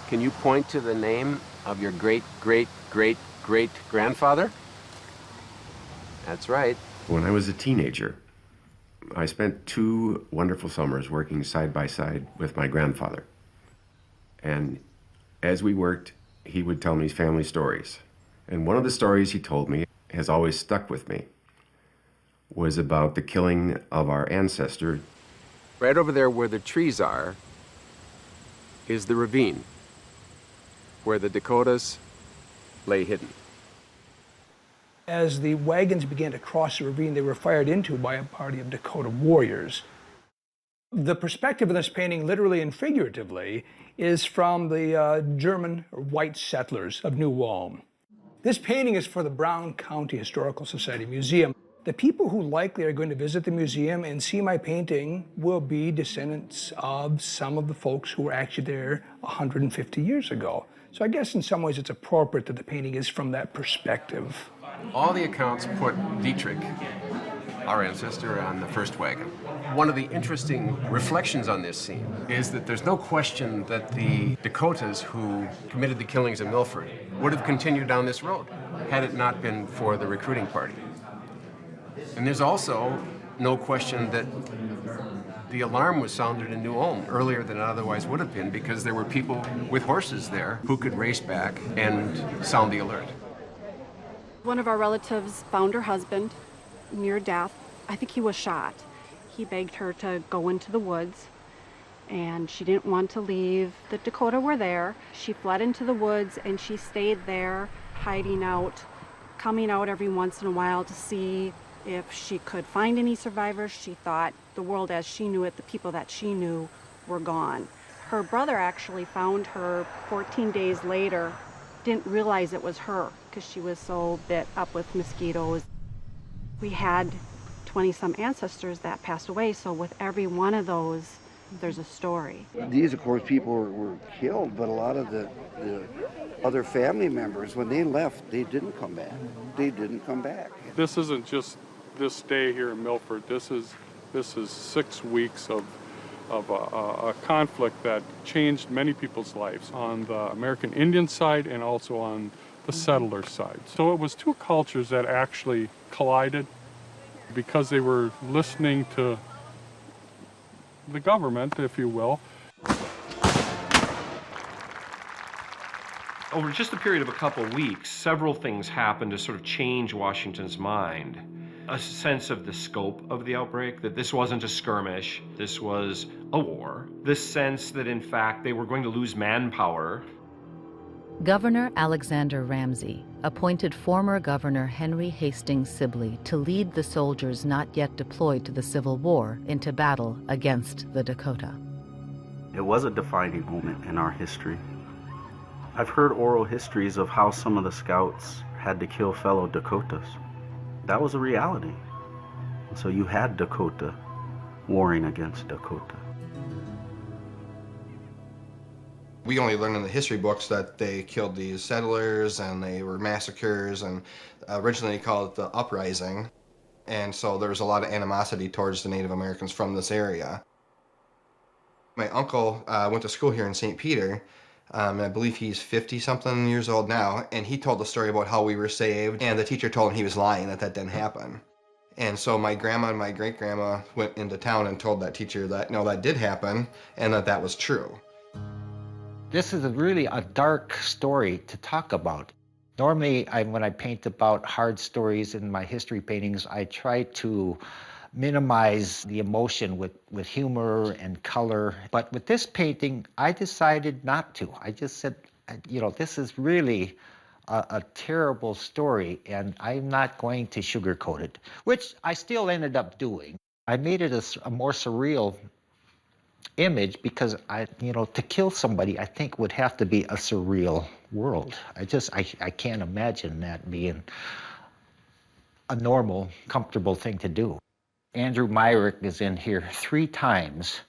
Can you point to the name of your great-great-great-great-grandfather? That's right. When I was a teenager, I spent 2 wonderful summers working side by side with my grandfather. And as we worked, he would tell me family stories. And one of the stories he told me has always stuck with me, was about the killing of our ancestor. Right over there where the trees are is the ravine where the Dakotas lay hidden. As the wagons began to cross the ravine, they were fired into by a party of Dakota warriors. The perspective of this painting, literally and figuratively, is from the German or white settlers of New Ulm. This painting is for the Brown County Historical Society Museum. The people who likely are going to visit the museum and see my painting will be descendants of some of the folks who were actually there 150 years ago. So I guess in some ways it's appropriate that the painting is from that perspective. All the accounts put Dietrich, our ancestor, on the first wagon. One of the interesting reflections on this scene is that there's no question that the Dakotas who committed the killings in Milford would have continued down this road had it not been for the recruiting party. And there's also no question that the alarm was sounded in New Ulm earlier than it otherwise would have been, because there were people with horses there who could race back and sound the alert. One of our relatives found her husband near death. I think he was shot. He begged her to go into the woods, and she didn't want to leave. The Dakota were there. She fled into the woods, and she stayed there, hiding out, coming out every once in a while to see if she could find any survivors. She thought the world as she knew it, the people that she knew, were gone. Her brother actually found her 14 days later, didn't realize it was her because she was so bit up with mosquitoes. We had 20-some ancestors that passed away, so with every one of those, there's a story. These, of course, people were killed, but a lot of the other family members, when they left, they didn't come back. They didn't come back. This isn't just this day here in Milford. This is 6 weeks of a conflict that changed many people's lives on the American Indian side and also on the settler side. So it was 2 cultures that actually collided because they were listening to the government, if you will. Over just a period of a couple of weeks, several things happened to sort of change Washington's mind. A sense of the scope of the outbreak, that this wasn't a skirmish, this was a war. This sense that, in fact, they were going to lose manpower. Governor Alexander Ramsey appointed former Governor Henry Hastings Sibley to lead the soldiers not yet deployed to the Civil War into battle against the Dakota. It was a defining moment in our history. I've heard oral histories of how some of the scouts had to kill fellow Dakotas. That was a reality. So you had Dakota warring against Dakota. We only learn in the history books that they killed these settlers and they were massacres, and originally called it the uprising. And so there's a lot of animosity towards the Native Americans from this area. My uncle went to school here in St. Peter, and I believe he's 50-something years old now, and he told the story about how we were saved, and the teacher told him he was lying, that didn't happen. And so my grandma and my great-grandma went into town and told that teacher that, no, that did happen, and that was true. This is really a dark story to talk about. Normally, when I paint about hard stories in my history paintings, I try to minimize the emotion with humor and color. But with this painting, I decided not to. I just said, you know, this is really a terrible story, and I'm not going to sugarcoat it, which I still ended up doing. I made it a more surreal image because to kill somebody, I think would have to be a surreal world. I can't imagine that being a normal, comfortable thing to do. Andrew Myrick is in here 3 times.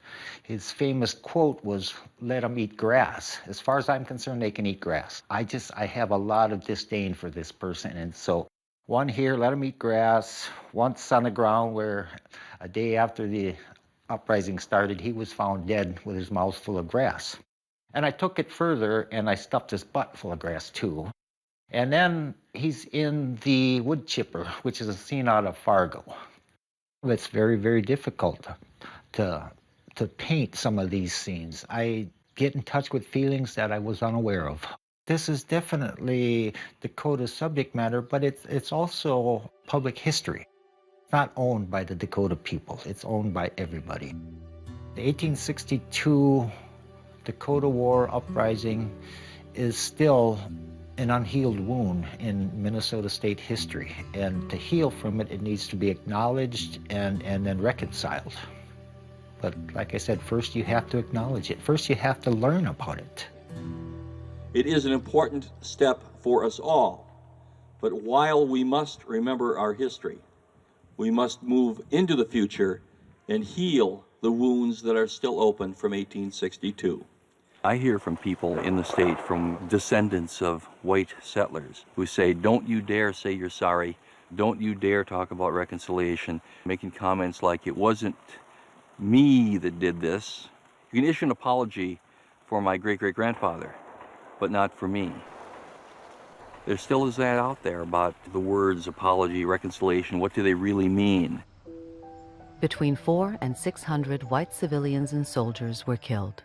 His famous quote was, "Let them eat grass." As far as I'm concerned, they can eat grass. I have a lot of disdain for this person. And so one here, let them eat grass. Once on the ground where a day after the uprising started, he was found dead with his mouth full of grass. And I took it further and I stuffed his butt full of grass too. And then he's in the wood chipper, which is a scene out of Fargo. It's very, very difficult to paint some of these scenes. I get in touch with feelings that I was unaware of. This is definitely Dakota subject matter, but it's also public history. It's not owned by the Dakota people. It's owned by everybody. The 1862 Dakota War uprising is still an unhealed wound in Minnesota state history. And to heal from it, it needs to be acknowledged and then reconciled. But like I said, first you have to acknowledge it. First you have to learn about it. It is an important step for us all. But while we must remember our history, we must move into the future and heal the wounds that are still open from 1862. I hear from people in the state, from descendants of white settlers, who say, don't you dare say you're sorry, don't you dare talk about reconciliation, making comments like, it wasn't me that did this. You can issue an apology for my great-great-grandfather, but not for me. There still is that out there about the words apology, reconciliation, what do they really mean? Between 400 and 600 white civilians and soldiers were killed.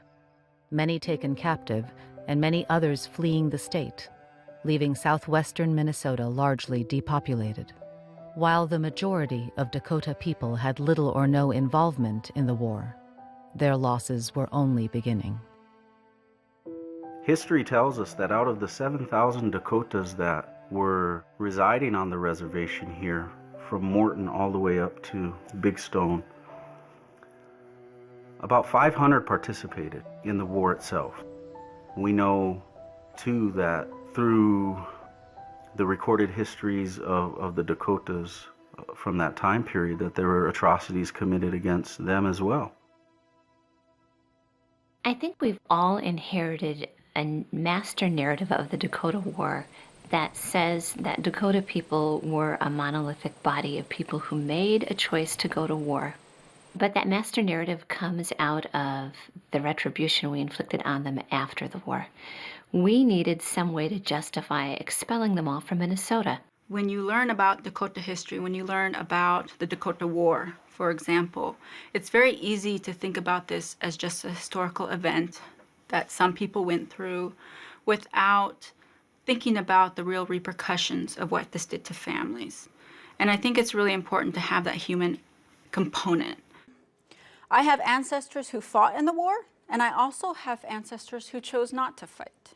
Many taken captive, and many others fleeing the state, leaving southwestern Minnesota largely depopulated. While the majority of Dakota people had little or no involvement in the war, their losses were only beginning. History tells us that out of the 7,000 Dakotas that were residing on the reservation here, from Morton all the way up to Big Stone, about 500 participated in the war itself. We know, too, that through the recorded histories of the Dakotas from that time period, that there were atrocities committed against them as well. I think we've all inherited a master narrative of the Dakota War that says that Dakota people were a monolithic body of people who made a choice to go to war. But that master narrative comes out of the retribution we inflicted on them after the war. We needed some way to justify expelling them all from Minnesota. When you learn about Dakota history, when you learn about the Dakota War, for example, it's very easy to think about this as just a historical event that some people went through without thinking about the real repercussions of what this did to families. And I think it's really important to have that human component. I have ancestors who fought in the war, and I also have ancestors who chose not to fight.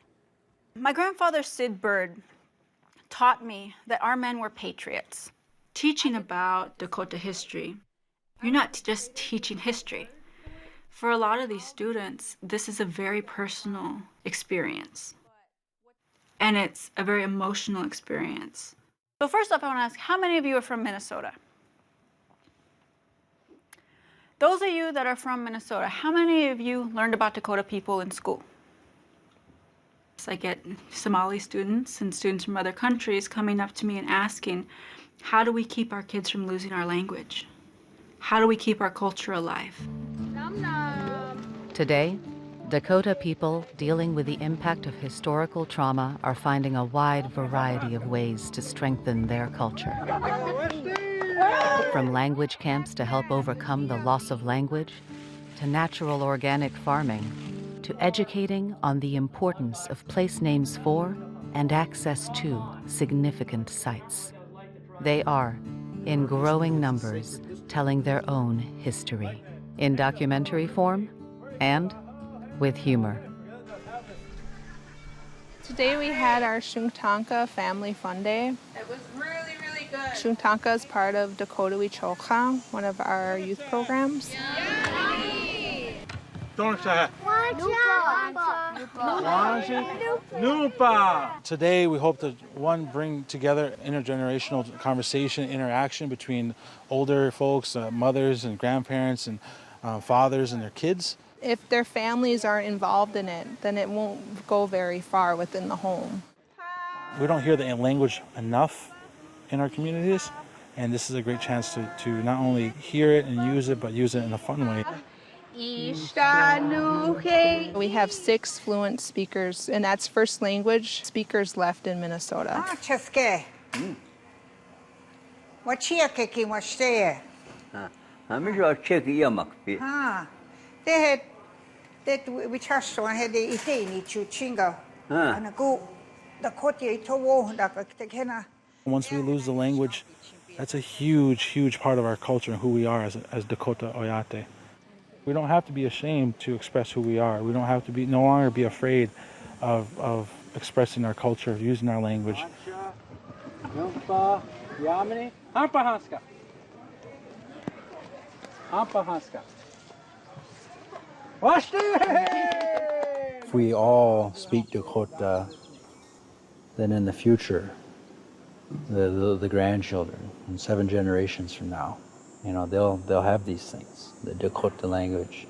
My grandfather, Sid Bird, taught me that our men were patriots. Teaching about Dakota history, you're not just teaching history. For a lot of these students, this is a very personal experience. And it's a very emotional experience. So first off, I want to ask, how many of you are from Minnesota? Those of you that are from Minnesota, how many of you learned about Dakota people in school? I get Somali students and students from other countries coming up to me and asking, How do we keep our kids from losing our language? How do we keep our culture alive? Today, Dakota people dealing with the impact of historical trauma are finding a wide variety of ways to strengthen their culture. From language camps to help overcome the loss of language, to natural organic farming, to educating on the importance of place names for and access to significant sites. They are, in growing numbers, telling their own history, in documentary form and with humor. Today we had our Shungtanka Family Fun Day. It was really, really good. Shungtanka is part of Dakota Wichoka, one of our youth programs. Today we hope to, one, bring together intergenerational conversation, interaction between older folks, mothers and grandparents and fathers and their kids. If their families aren't involved in it, then it won't go very far within the home. We don't hear the language enough in our communities, and this is a great chance to not only hear it and use it, but use it in a fun way. We have 6 fluent speakers, and that's first language speakers left in Minnesota. Once we lose the language, that's a huge, huge part of our culture and who we are as Dakota Oyate. We don't have to be ashamed to express who we are. We don't have to be no longer be afraid of expressing our culture, using our language. If we all speak Dakota, then in the future, the grandchildren, and 7 generations from now, you know, they'll have these things, the Dakota language,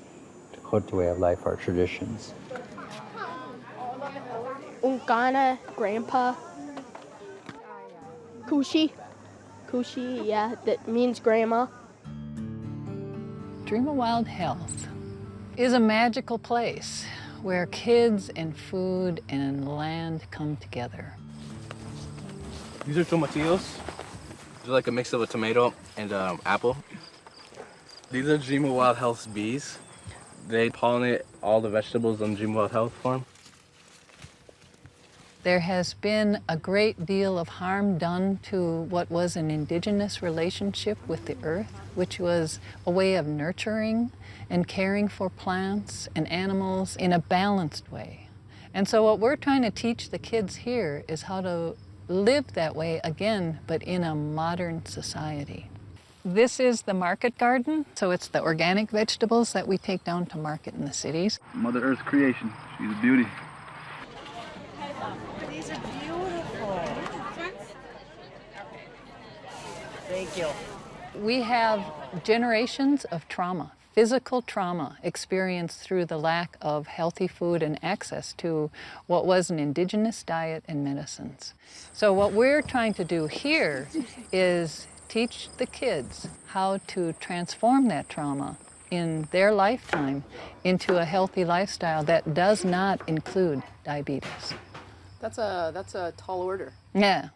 Dakota way of life, our traditions. Ungana, grandpa. Kushi, yeah, that means grandma. Dream of Wild Health is a magical place where kids and food and land come together. These are tomatillos. They're like a mix of a tomato and apple. These are Dream of Wild Health's bees. They pollinate all the vegetables on Dream of Wild Health farm. There has been a great deal of harm done to what was an indigenous relationship with the earth, which was a way of nurturing and caring for plants and animals in a balanced way. And so what we're trying to teach the kids here is how to live that way again, but in a modern society. This is the market garden, so it's the organic vegetables that we take down to market in the cities. Mother Earth's creation. She's a beauty. These are beautiful. Thank you. We have generations of trauma, physical trauma experienced through the lack of healthy food and access to what was an indigenous diet and medicines. So what we're trying to do here is teach the kids how to transform that trauma in their lifetime into a healthy lifestyle that does not include diabetes. That's a tall order. Yeah.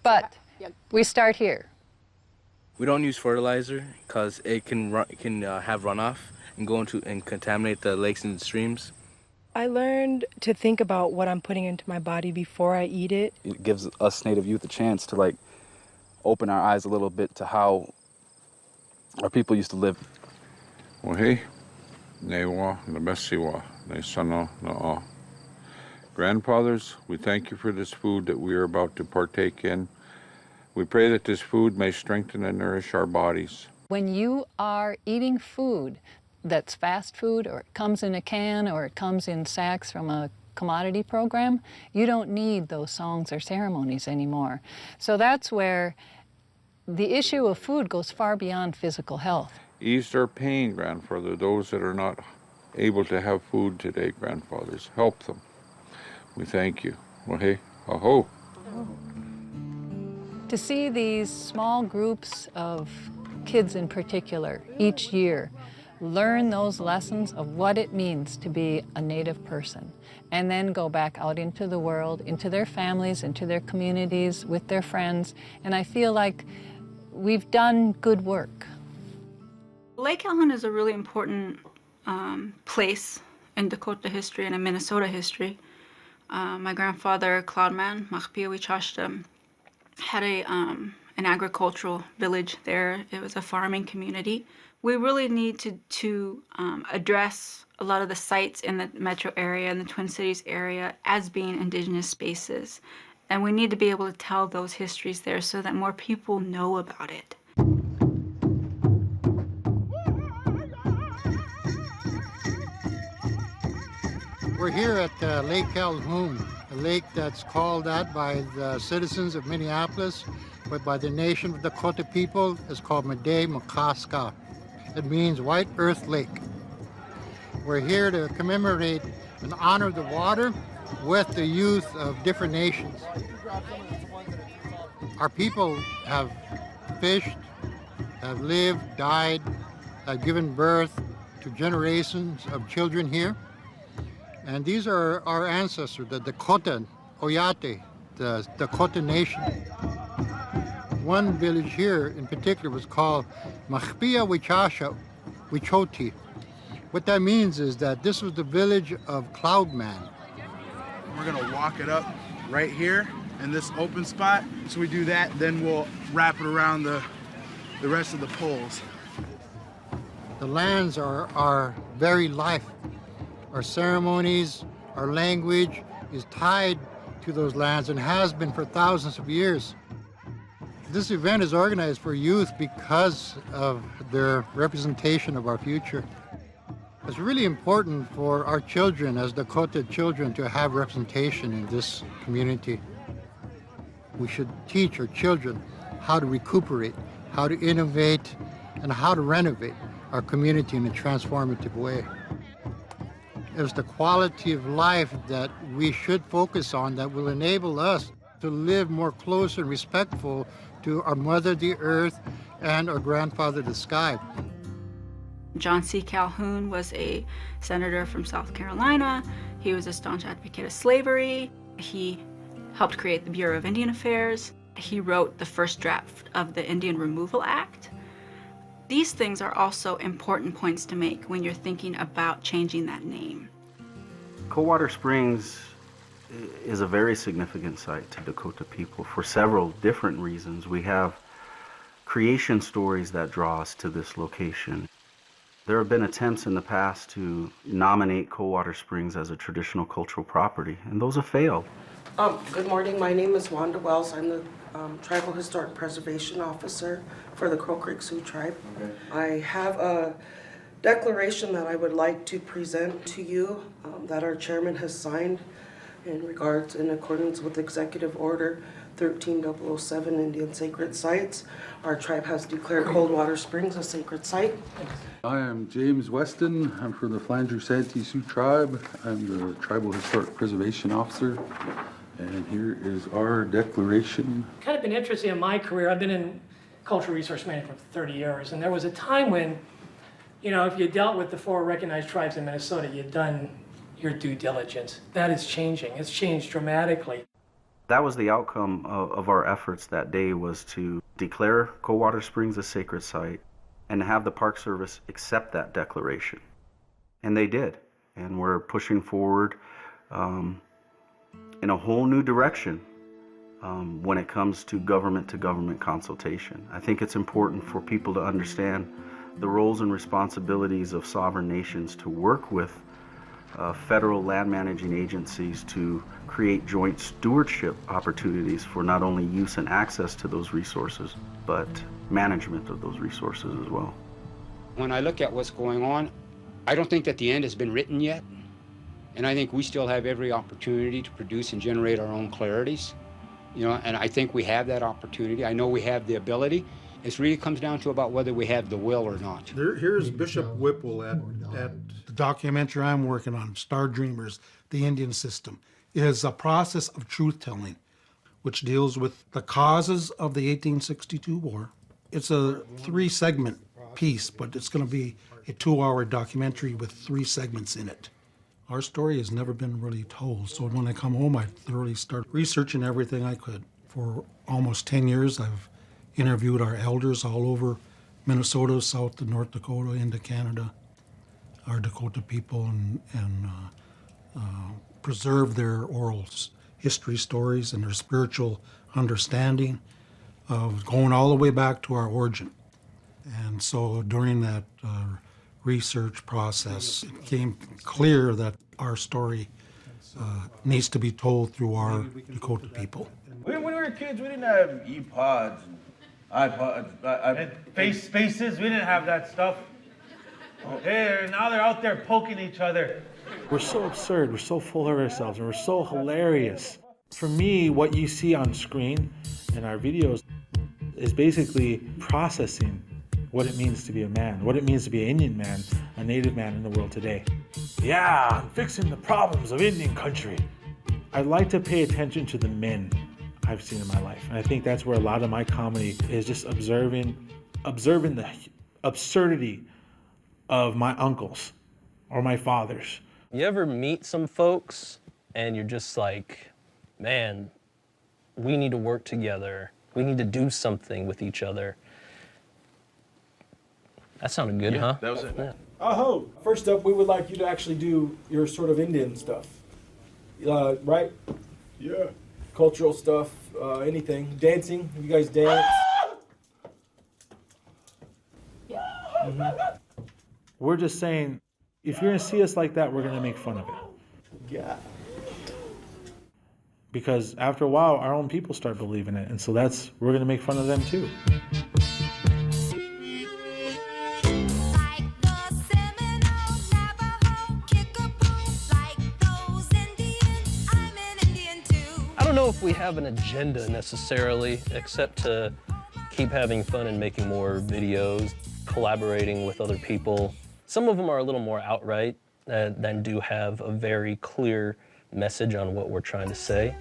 But we start here. We don't use fertilizer because it can have runoff and go into and contaminate the lakes and streams. I learned to think about what I'm putting into my body before I eat it. It gives us Native youth a chance to open our eyes a little bit to how our people used to live. Wahi, Newa, Nebesiwa, Nesano, Na'o. Grandfathers, we thank you for this food that we are about to partake in. We pray that this food may strengthen and nourish our bodies. When you are eating food that's fast food, or it comes in a can, or it comes in sacks from a commodity program, you don't need those songs or ceremonies anymore. So that's where the issue of food goes far beyond physical health. Ease their pain, grandfather. Those that are not able to have food today, grandfathers, help them. We thank you. Wahe, aho. To see these small groups of kids in particular each year learn those lessons of what it means to be a Native person, and then go back out into the world, into their families, into their communities, with their friends, and I feel like we've done good work. Lake Calhoun is a really important place in Dakota history and in Minnesota history. My grandfather, Cloudman, Machpiawichashta, had an agricultural village there. It was a farming community. We really need to address a lot of the sites in the metro area and the Twin Cities area as being Indigenous spaces. And we need to be able to tell those histories there so that more people know about it. We're here at Lake Calhoun, a lake that's called that by the citizens of Minneapolis, but by the nation of Dakota people, it's called Mede Makaska. It means White Earth Lake. We're here to commemorate and honor the water with the youth of different nations. Our people have fished, have lived, died, have given birth to generations of children here. And these are our ancestors, the Dakota, Oyate, the Dakota Nation. One village here in particular was called Machpiawichashta Wichoti. What that means is that this was the village of Cloudman. We're gonna walk it up right here in this open spot. So we do that, then we'll wrap it around the rest of the poles. The lands are our very life. Our ceremonies, our language is tied to those lands and has been for thousands of years. This event is organized for youth because of their representation of our future. It's really important for our children as Dakota children to have representation in this community. We should teach our children how to recuperate, how to innovate, and how to renovate our community in a transformative way. It's the quality of life that we should focus on that will enable us to live more close and respectful to our mother, the earth, and our grandfather, the sky. John C. Calhoun was a senator from South Carolina. He was a staunch advocate of slavery. He helped create the Bureau of Indian Affairs. He wrote the first draft of the Indian Removal Act. These things are also important points to make when you're thinking about changing that name. Coldwater Springs is a very significant site to Dakota people for several different reasons. We have creation stories that draw us to this location. There have been attempts in the past to nominate Coldwater Springs as a traditional cultural property, and those have failed. Good morning, my name is Wanda Wells. I'm the Tribal Historic Preservation Officer for the Crow Creek Sioux Tribe. Okay. I have a declaration that I would like to present to you that our chairman has signed in accordance with Executive Order 13007 Indian Sacred Sites. Our tribe has declared Coldwater Springs a sacred site. I am James Weston. I'm from the Flandreau Santee Sioux Tribe. I'm the Tribal Historic Preservation Officer. And here is our declaration. Kind of been interesting in my career. I've been in cultural resource management for 30 years, and there was a time when, you know, if you dealt with the 4 recognized tribes in Minnesota, you'd done your due diligence. That is changing. It's changed dramatically. That was the outcome of our efforts that day, was to declare Coldwater Springs a sacred site and have the Park Service accept that declaration. And they did. And we're pushing forward in a whole new direction when it comes to government consultation. I think it's important for people to understand the roles and responsibilities of sovereign nations to work with federal land managing agencies to create joint stewardship opportunities for not only use and access to those resources, but management of those resources as well. When I look at what's going on, I don't think that the end has been written yet. And I think we still have every opportunity to produce and generate our own clarities. You know, and I think we have that opportunity. I know we have the ability. It really comes down to about whether we have the will or not. Here's Bishop Whipple at the documentary I'm working on, Star Dreamers, the Indian System. It is a process of truth-telling. which deals with the causes of the 1862 war. It's a 3-segment piece, but it's going to be a 2-hour documentary with 3 segments in it. Our story has never been really told, so when I come home, I thoroughly start researching everything I could. For almost 10 years, I've interviewed our elders all over Minnesota, south to North Dakota, into Canada, our Dakota people, and preserve their oral history stories and their spiritual understanding of going all the way back to our origin. And so during that research process, it became clear that our story needs to be told through our Dakota people. When we were kids, we didn't have e-pods and iPods. And spaces, we didn't have that stuff. Hey, now they're out there poking each other. We're so absurd, we're so full of ourselves, and we're so hilarious. For me, what you see on screen in our videos is basically processing what it means to be a man, what it means to be an Indian man, a Native man in the world today. Yeah, I'm fixing the problems of Indian country. I like to pay attention to the men I've seen in my life. And I think that's where a lot of my comedy is, just observing the absurdity of my uncles or my fathers. You ever meet some folks and you're just like, man, we need to work together. We need to do something with each other. That sounded good, huh? That was it. Yeah. Oh, first up, we would like you to actually do your sort of Indian stuff, right? Yeah. Cultural stuff, anything. Dancing, you guys dance? We're just saying, if you're gonna see us like that, we're gonna make fun of it. Yeah. Because after a while, our own people start believing it, and so we're gonna make fun of them too. I don't know if we have an agenda necessarily, except to keep having fun and making more videos, collaborating with other people. Some of them are a little more outright than do have a very clear message on what we're trying to say.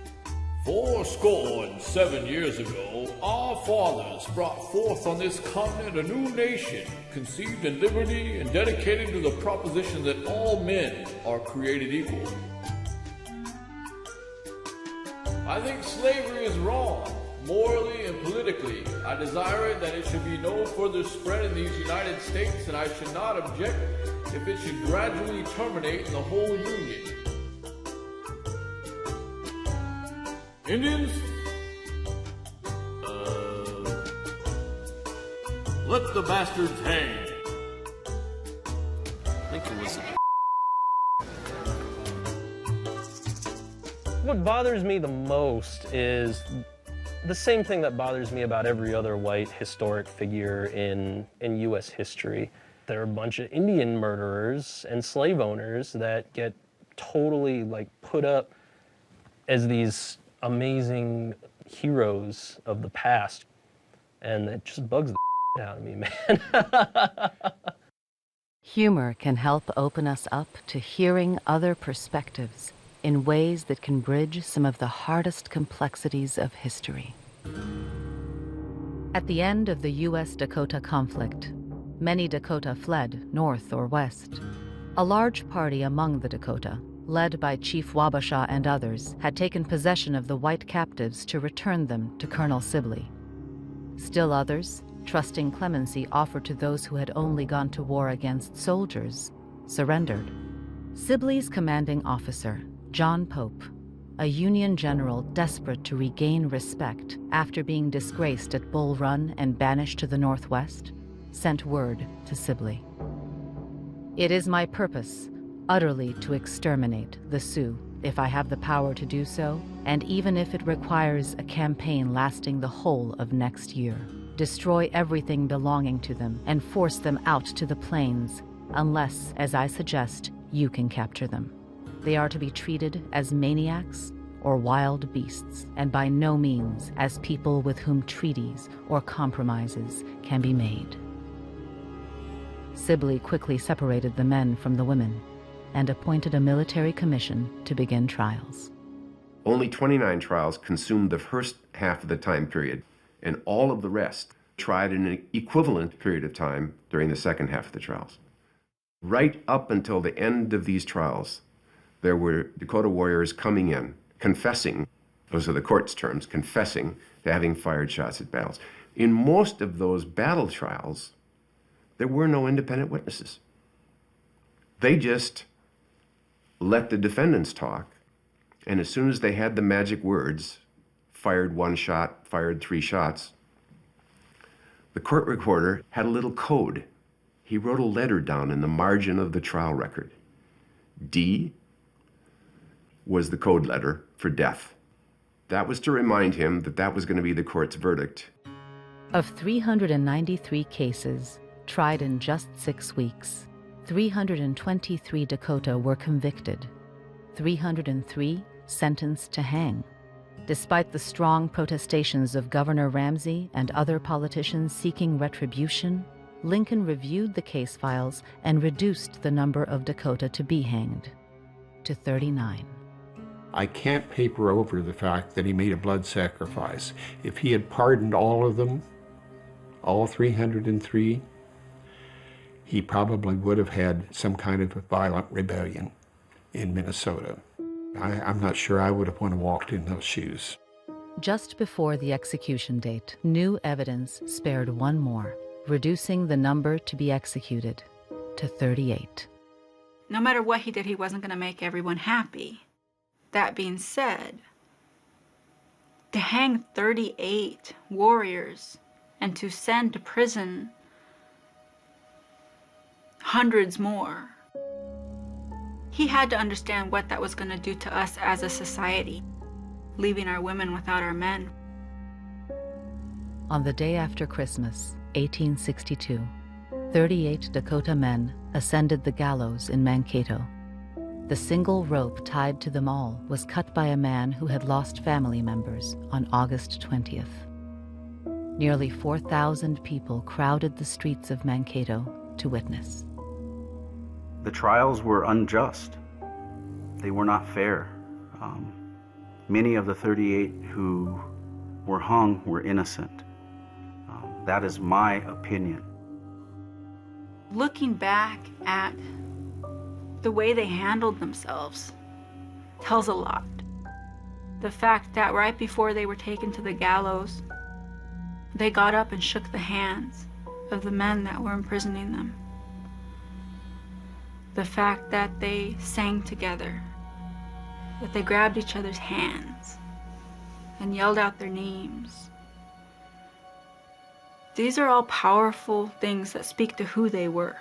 77 years ago, our fathers brought forth on this continent a new nation, conceived in liberty and dedicated to the proposition that all men are created equal. I think slavery is wrong, morally and politically. I desire that it should be no further spread in these United States, and I should not object if it should gradually terminate in the whole Union. Indians, let the bastards hang. I think it was. What bothers me the most is the same thing that bothers me about every other white historic figure in U.S. history. There are a bunch of Indian murderers and slave owners that get totally put up as these amazing heroes of the past, and it just bugs the out of me, man. Humor can help open us up to hearing other perspectives in ways that can bridge some of the hardest complexities of history. At the end of the U.S. Dakota Conflict, many Dakota fled north or west. A large party among the Dakota, led by Chief Wabasha and others, had taken possession of the white captives to return them to Colonel Sibley. Still others, trusting clemency offered to those who had only gone to war against soldiers, surrendered. Sibley's commanding officer, John Pope, a Union general desperate to regain respect after being disgraced at Bull Run and banished to the Northwest, sent word to Sibley. It is my purpose utterly to exterminate the Sioux if I have the power to do so, and even if it requires a campaign lasting the whole of next year. Destroy everything belonging to them and force them out to the plains, unless, as I suggest, you can capture them. They are to be treated as maniacs or wild beasts, and by no means as people with whom treaties or compromises can be made. Sibley quickly separated the men from the women and appointed a military commission to begin trials. Only 29 trials consumed the first half of the time period, and all of the rest tried in an equivalent period of time during the second half of the trials. Right up until the end of these trials, there were Dakota warriors coming in, confessing, those are the court's terms, confessing to having fired shots at battles. In most of those battle trials, there were no independent witnesses. They just let the defendants talk, and as soon as they had the magic words, fired 1 shot, fired 3 shots, the court recorder had a little code. He wrote a letter down in the margin of the trial record. D was the code letter for death. That was to remind him that that was going to be the court's verdict. Of 393 cases tried in just 6 weeks, 323 Dakota were convicted, 303 sentenced to hang. Despite the strong protestations of Governor Ramsey and other politicians seeking retribution, Lincoln reviewed the case files and reduced the number of Dakota to be hanged to 39. I can't paper over the fact that he made a blood sacrifice. If he had pardoned all of them, all 303, he probably would have had some kind of a violent rebellion in Minnesota. I'm not sure I would have want to walked in those shoes. Just before the execution date, new evidence spared one more, reducing the number to be executed to 38. No matter what he did, he wasn't going to make everyone happy. That being said, to hang 38 warriors and to send to prison hundreds more, he had to understand what that was going to do to us as a society, leaving our women without our men. On the day after Christmas, 1862, 38 Dakota men ascended the gallows in Mankato. The single rope tied to them all was cut by a man who had lost family members on August 20th. Nearly 4,000 people crowded the streets of Mankato to witness. The trials were unjust. They were not fair. Many of the 38 who were hung were innocent. That is my opinion. Looking back at the way they handled themselves tells a lot. The fact that right before they were taken to the gallows, they got up and shook the hands of the men that were imprisoning them. The fact that they sang together, that they grabbed each other's hands and yelled out their names. These are all powerful things that speak to who they were.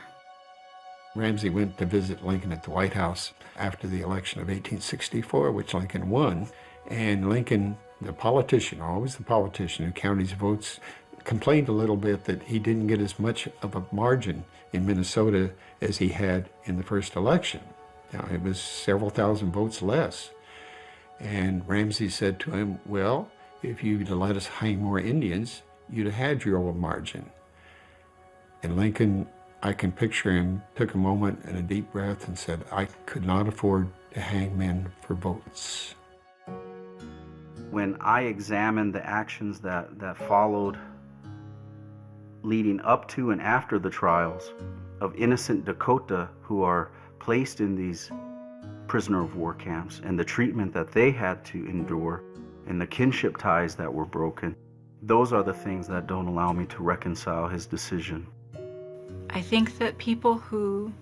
Ramsey went to visit Lincoln at the White House after the election of 1864, which Lincoln won. And Lincoln, the politician, always the politician who counted his votes, complained a little bit that he didn't get as much of a margin in Minnesota as he had in the first election. Now, it was several thousand votes less. And Ramsey said to him, well, if you'd let us hang more Indians, you'd have had your old margin. And Lincoln, I can picture him, took a moment and a deep breath and said, I could not afford to hang men for votes. When I examined the actions that followed leading up to and after the trials of innocent Dakota who are placed in these prisoner of war camps and the treatment that they had to endure and the kinship ties that were broken, those are the things that don't allow me to reconcile his decision. I think that people who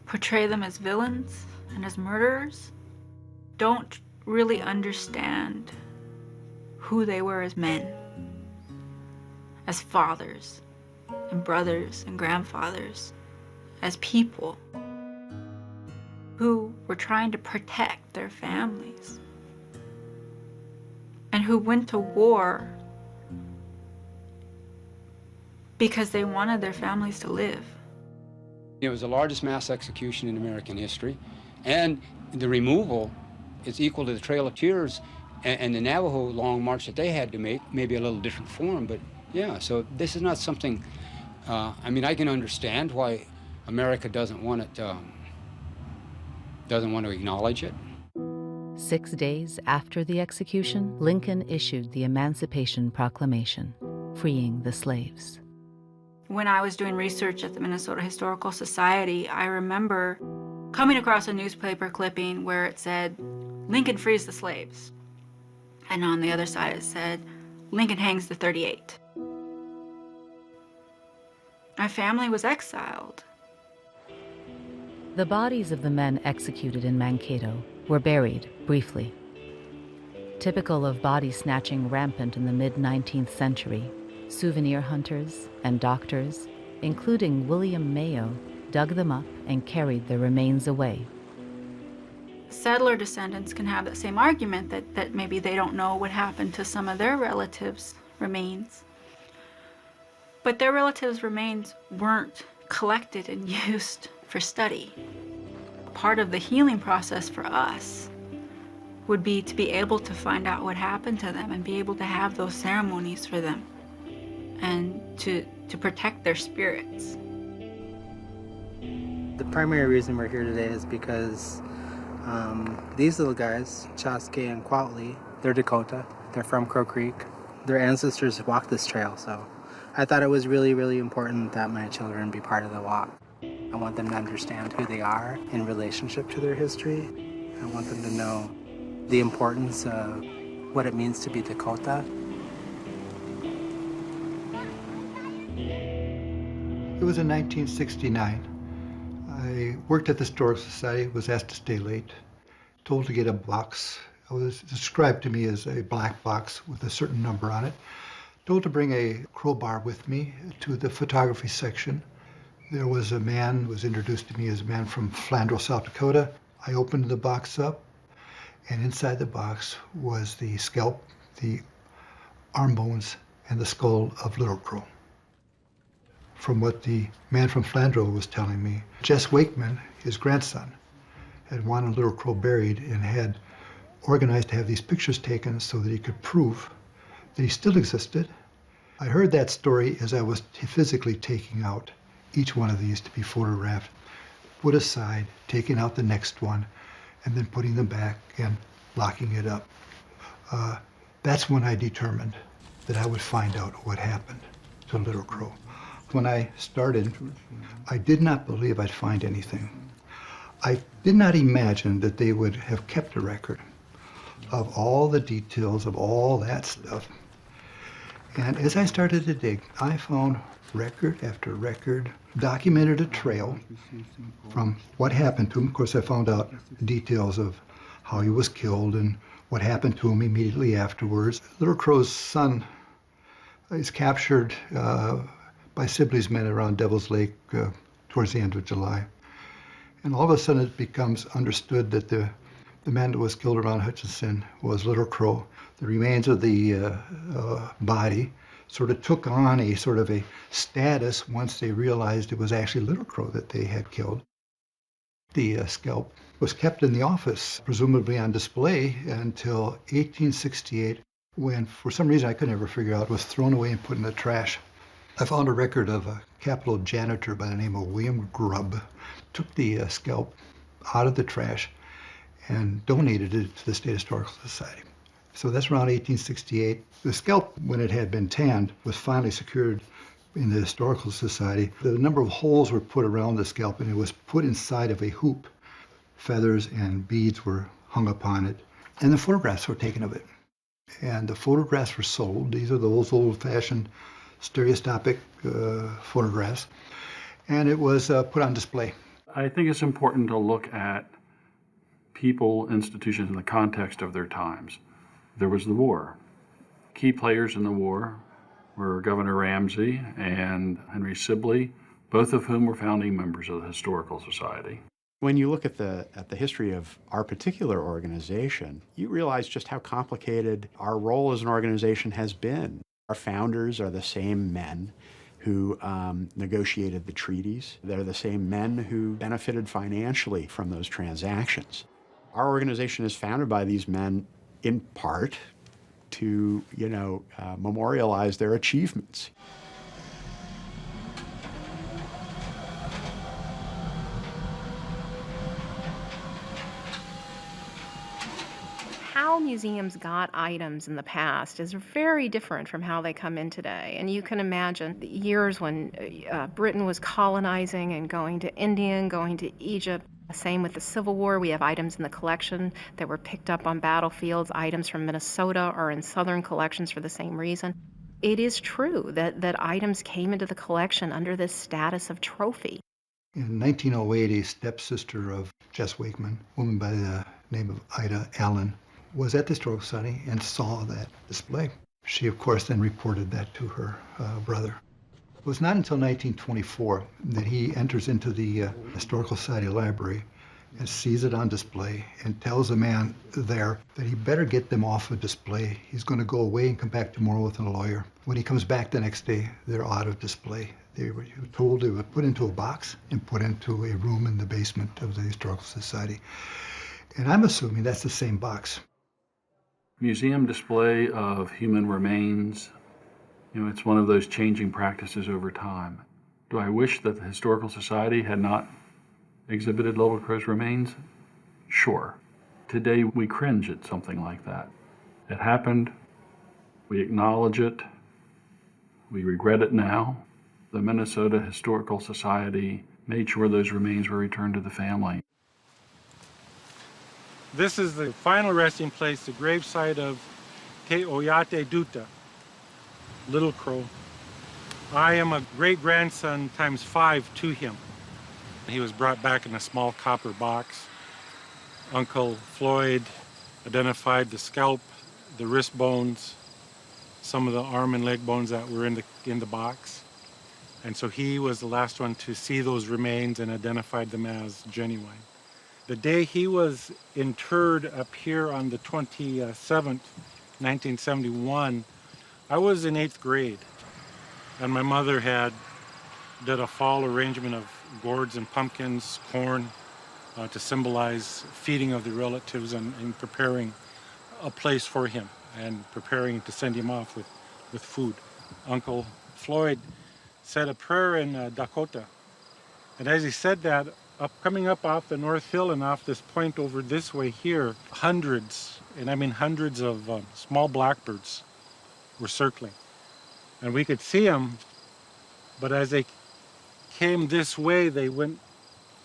portray them as villains and as murderers don't really understand who they were as men, as fathers and brothers and grandfathers, as people who were trying to protect their families and who went to war because they wanted their families to live. It was the largest mass execution in American history, and the removal is equal to the Trail of Tears and the Navajo Long March that they had to make, maybe a little different form, but yeah, so this is not something, I mean, I can understand why America doesn't want it, doesn't want to acknowledge it. 6 days after the execution, Lincoln issued the Emancipation Proclamation, freeing the slaves. When I was doing research at the Minnesota Historical Society, I remember coming across a newspaper clipping where it said, "Lincoln frees the slaves." And on the other side it said, "Lincoln hangs the 38. My family was exiled. The bodies of the men executed in Mankato were buried briefly. Typical of body snatching rampant in the mid-19th century, souvenir hunters and doctors, including William Mayo, dug them up and carried their remains away. Settler descendants can have that same argument that maybe they don't know what happened to some of their relatives' remains. But their relatives' remains weren't collected and used for study. Part of the healing process for us would be to be able to find out what happened to them and be able to have those ceremonies for them and to protect their spirits. The primary reason we're here today is because these little guys, Chaske and Quatley, they're Dakota. They're from Crow Creek. Their ancestors walked this trail, so I thought it was really, really important that my children be part of the walk. I want them to understand who they are in relationship to their history. I want them to know the importance of what it means to be Dakota. It was in 1969. I worked at the Historical Society, was asked to stay late, told to get a box. It was described to me as a black box with a certain number on it. Told to bring a crowbar with me to the photography section. There was a man who was introduced to me as a man from Flandreau, South Dakota. I opened the box up, and inside the box was the scalp, the arm bones, and the skull of Little Crow. From what the man from Flandreau was telling me, Jess Wakeman, his grandson, had wanted Little Crow buried and had organized to have these pictures taken so that he could prove that he still existed. I heard that story as I was physically taking out each one of these to be photographed, put aside, taking out the next one, and then putting them back and locking it up. That's when I determined that I would find out what happened to Little Crow. When I started, I did not believe I'd find anything. I did not imagine that they would have kept a record of all the details of all that stuff. And as I started to dig, I found record after record, documented a trail from what happened to him. Of course, I found out details of how he was killed and what happened to him immediately afterwards. Little Crow's son is captured by Sibley's men around Devil's Lake towards the end of July. And all of a sudden it becomes understood that the man that was killed around Hutchinson was Little Crow. The remains of the body sort of took on a sort of a status once they realized it was actually Little Crow that they had killed. The scalp was kept in the office, presumably on display, until 1868, when for some reason I could never figure out, it was thrown away and put in the trash. I found a record of a Capitol janitor by the name of William Grubb, took the scalp out of the trash and donated it to the State Historical Society. So that's around 1868. The scalp, when it had been tanned, was finally secured in the Historical Society. The number of holes were put around the scalp and it was put inside of a hoop. Feathers and beads were hung upon it, and the photographs were taken of it. And the photographs were sold. These are those old-fashioned stereoscopic photographs, and it was put on display. I think it's important to look at people, institutions in the context of their times. There was the war. Key players in the war were Governor Ramsey and Henry Sibley, both of whom were founding members of the Historical Society. When you look at the history of our particular organization, you realize just how complicated our role as an organization has been. Our founders are the same men who negotiated the treaties. They're the same men who benefited financially from those transactions. Our organization is founded by these men in part to, memorialize their achievements. how museums got items in the past is very different from how they come in today. And you can imagine the years when Britain was colonizing and going to India and going to Egypt. Same with the Civil War. We have items in the collection that were picked up on battlefields. Items from Minnesota are in Southern collections for the same reason. It is true that items came into the collection under this status of trophy. In 1908, a stepsister of Jess Wakeman, a woman by the name of Ida Allen, was at the Historical Society and saw that display. She, of course, then reported that to her brother. It was not until 1924 that he enters into the Historical Society library and sees it on display and tells the man there that he better get them off of display. He's going to go away and come back tomorrow with a lawyer. When he comes back the next day, they're out of display. They were told they were put into a box and put into a room in the basement of the Historical Society. And I'm assuming that's the same box. Museum display of human remains, it's one of those changing practices over time. Do I wish that the Historical Society had not exhibited Little Crow's remains? Sure. Today we cringe at something like that. It happened, we acknowledge it, we regret it now. The Minnesota Historical Society made sure those remains were returned to the family. This is the final resting place, the gravesite of Te Oyate Duta, Little Crow. I am a great-grandson times 5 to him. He was brought back in a small copper box. Uncle Floyd identified the scalp, the wrist bones, some of the arm and leg bones that were in the box. And so he was the last one to see those remains and identified them as genuine. The day he was interred up here on the 27th, 1971, I was in 8th grade. And my mother did a fall arrangement of gourds and pumpkins, corn, to symbolize feeding of the relatives and preparing a place for him and preparing to send him off with food. Uncle Floyd said a prayer in Dakota. And as he said that, coming up off the North Hill and off this point over this way here, hundreds, and I mean hundreds of small blackbirds were circling. And we could see them, but as they came this way, they went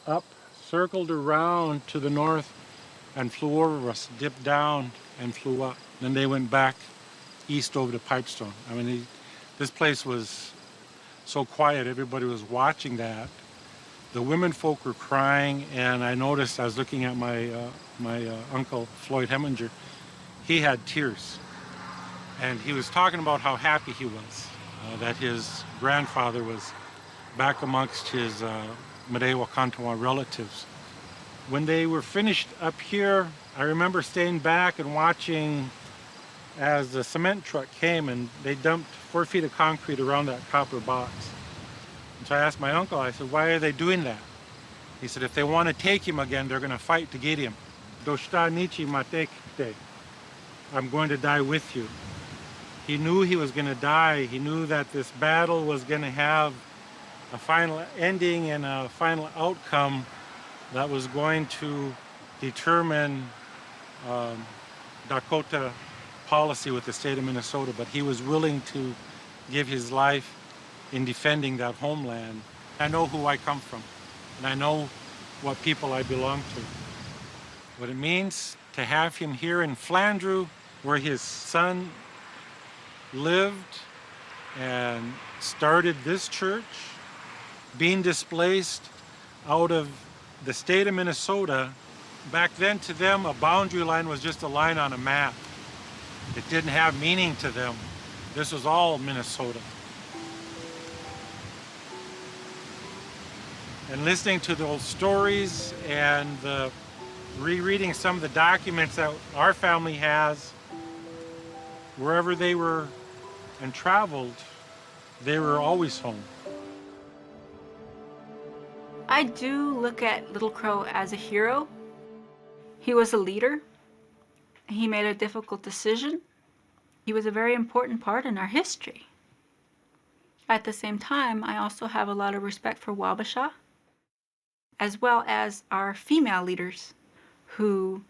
up, circled around to the north, and flew over us, dipped down, and flew up. Then they went back east over to Pipestone. I mean, this place was so quiet, everybody was watching that. The women folk were crying, and I noticed, I was looking at my uncle, Floyd Heminger, he had tears. And he was talking about how happy he was, that his grandfather was back amongst his Medewa Kantawa relatives. When they were finished up here, I remember staying back and watching as the cement truck came and they dumped 4 feet of concrete around that copper box. And so I asked my uncle, I said, why are they doing that? He said, if they want to take him again, they're going to fight to get him. Doshta nichi matekte. I'm going to die with you. He knew he was going to die. He knew that this battle was going to have a final ending and a final outcome that was going to determine Dakota policy with the state of Minnesota, but he was willing to give his life in defending that homeland. I know who I come from, and I know what people I belong to. What it means to have him here in Flandreau, where his son lived and started this church, being displaced out of the state of Minnesota. Back then, to them, a boundary line was just a line on a map. It didn't have meaning to them. This was all Minnesota. And listening to those stories and rereading some of the documents that our family has, wherever they were and traveled, they were always home. I do look at Little Crow as a hero. He was a leader. He made a difficult decision. He was a very important part in our history. At the same time, I also have a lot of respect for Wabasha, as well as our female leaders who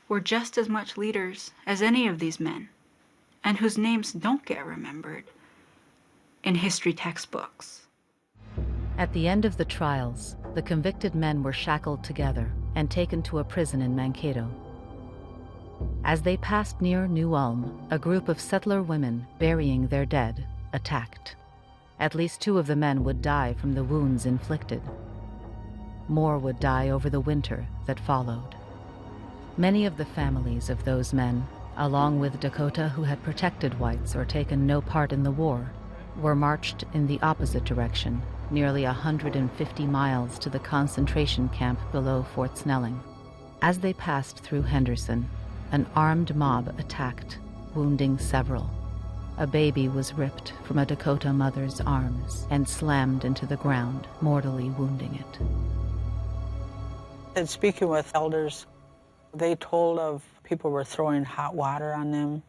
were just as much leaders as any of these men, and whose names don't get remembered in history textbooks. At the end of the trials, the convicted men were shackled together and taken to a prison in Mankato. As they passed near New Ulm, a group of settler women burying their dead attacked. At least 2 of the men would die from the wounds inflicted. More would die over the winter that followed. Many of the families of those men, along with Dakota who had protected whites or taken no part in the war, were marched in the opposite direction, nearly 150 miles to the concentration camp below Fort Snelling. As they passed through Henderson, an armed mob attacked, wounding several. A baby was ripped from a Dakota mother's arms and slammed into the ground, mortally wounding it. And speaking with elders, they told of people were throwing hot water on them,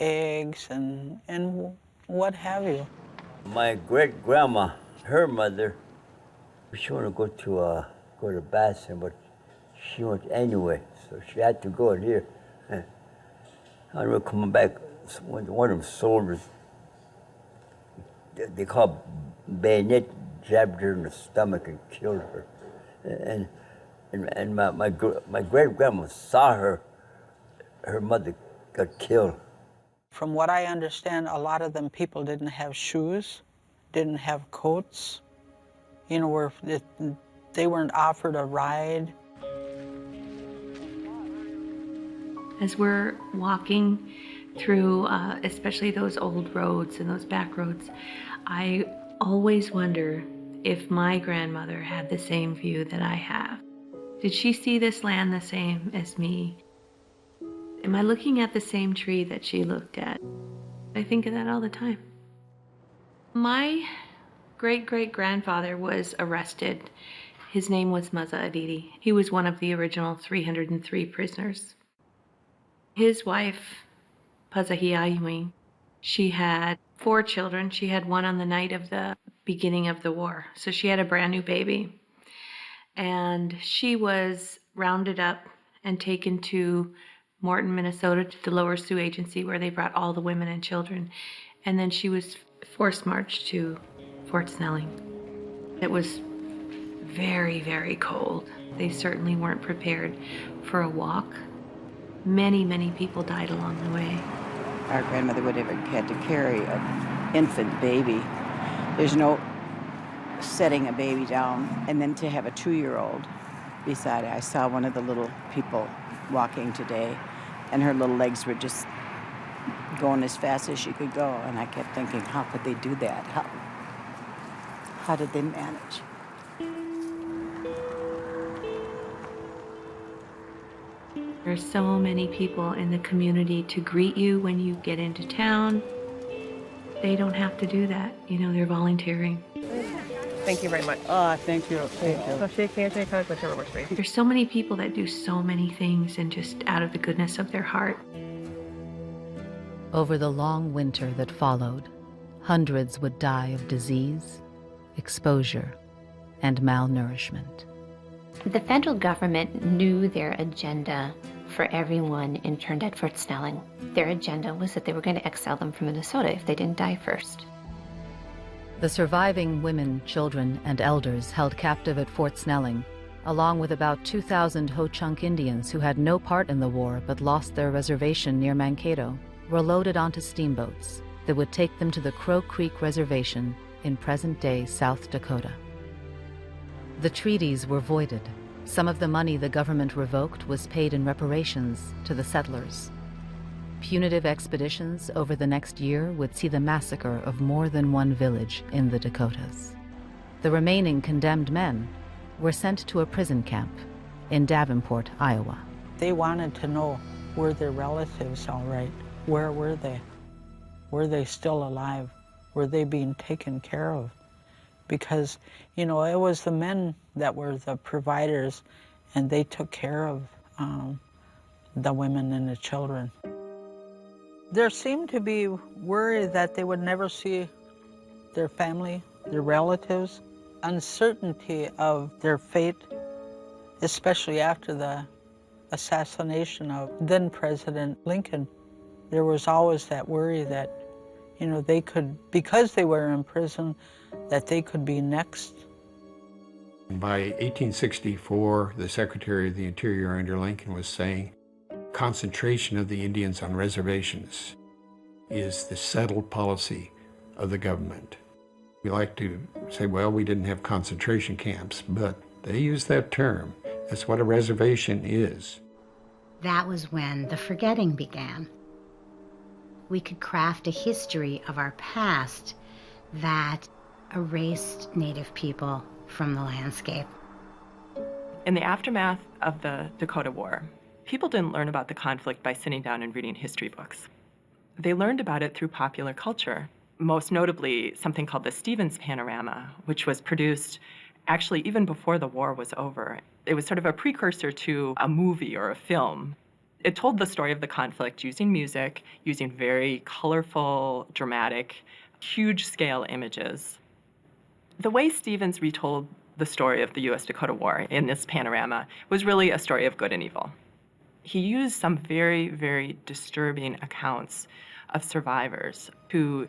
eggs and what have you. My great-grandma, her mother, she wanted to go to the bathroom, but she went anyway, so she had to go in here. I remember coming back, one of them soldiers, they call bayonet, jabbed her in the stomach and killed her. And my great-grandma saw her mother got killed. From what I understand, a lot of them people didn't have shoes, didn't have coats, you know, they weren't offered a ride. As we're walking through, especially those old roads and those back roads, I always wonder if my grandmother had the same view that I have. Did she see this land the same as me? Am I looking at the same tree that she looked at? I think of that all the time. My great-great-grandfather was arrested. His name was Maza Adidi. He was one of the original 303 prisoners. His wife, Pazahiyayuing, she had 4 children. She had one on the night of the beginning of the war. So she had a brand new baby. And she was rounded up and taken to Morton, Minnesota, to the Lower Sioux Agency, where they brought all the women and children. And then she was forced marched to Fort Snelling. It was very, very cold. They certainly weren't prepared for a walk. Many, many people died along the way. Our grandmother would have had to carry an infant baby. There's no setting a baby down and then to have a 2-year-old beside it. I saw one of the little people walking today, and her little legs were just going as fast as she could go, and I kept thinking, how could they do that? How did they manage? There's so many people in the community to greet you when you get into town. They don't have to do that. You know, they're volunteering. Thank you very much. Thank you. Thank you. So shake hands, shake hugs, whichever works for you. There's so many people that do so many things and just out of the goodness of their heart. Over the long winter that followed, hundreds would die of disease, exposure, and malnourishment. The federal government knew their agenda for everyone interned at Fort Snelling. Their agenda was that they were going to exile them from Minnesota if they didn't die first. The surviving women, children, and elders held captive at Fort Snelling, along with about 2,000 Ho-Chunk Indians who had no part in the war but lost their reservation near Mankato, were loaded onto steamboats that would take them to the Crow Creek Reservation in present-day South Dakota. The treaties were voided. Some of the money the government revoked was paid in reparations to the settlers. Punitive expeditions over the next year would see the massacre of more than one village in the Dakotas. The remaining condemned men were sent to a prison camp in Davenport, Iowa. They wanted to know, were their relatives all right? Where were they? Were they still alive? Were they being taken care of? Because, you know, it was the men that were the providers, and they took care of the women and the children. There seemed to be worry that they would never see their family, their relatives, uncertainty of their fate, especially after the assassination of then President Lincoln, there was always that worry that, you know, they could, because they were in prison, that they could be next. By 1864, the Secretary of the Interior under Lincoln was saying, concentration of the Indians on reservations is the settled policy of the government. We like to say, well, we didn't have concentration camps, but they use that term. That's what a reservation is. That was when the forgetting began. We could craft a history of our past that erased Native people from the landscape. In the aftermath of the Dakota War, people didn't learn about the conflict by sitting down and reading history books. They learned about it through popular culture, most notably something called the Stevens Panorama, which was produced actually even before the war was over. It was sort of a precursor to a movie or a film. It told the story of the conflict using music, using very colorful, dramatic, huge-scale images. The way Stevens retold the story of the U.S. Dakota War in this panorama was really a story of good and evil. He used some very, very disturbing accounts of survivors who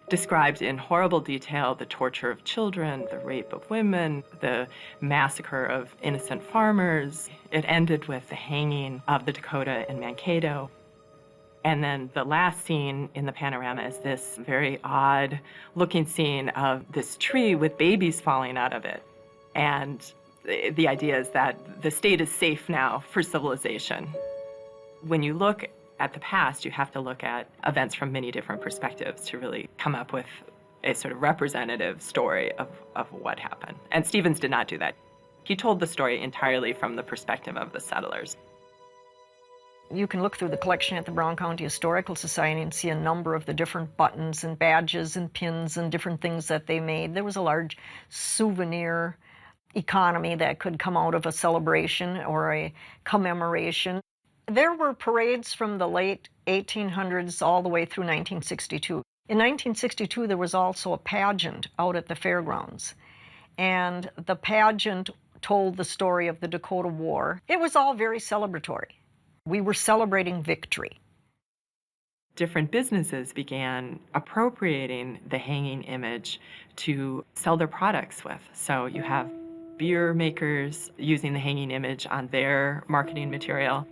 described in horrible detail the torture of children, the rape of women, the massacre of innocent farmers. It ended with the hanging of the Dakota in Mankato. And then the last scene in the panorama is this very odd looking scene of this tree with babies falling out of it. And the idea is that the state is safe now for civilization. When you look at the past, you have to look at events from many different perspectives to really come up with a sort of representative story of what happened. And Stevens did not do that. He told the story entirely from the perspective of the settlers. You can look through the collection at the Brown County Historical Society and see a number of the different buttons and badges and pins and different things that they made. There was a large souvenir economy that could come out of a celebration or a commemoration. There were parades from the late 1800s all the way through 1962. In 1962, there was also a pageant out at the fairgrounds, and the pageant told the story of the Dakota War. It was all very celebratory. We were celebrating victory. Different businesses began appropriating the hanging image to sell their products with. So you have beer makers using the hanging image on their marketing material.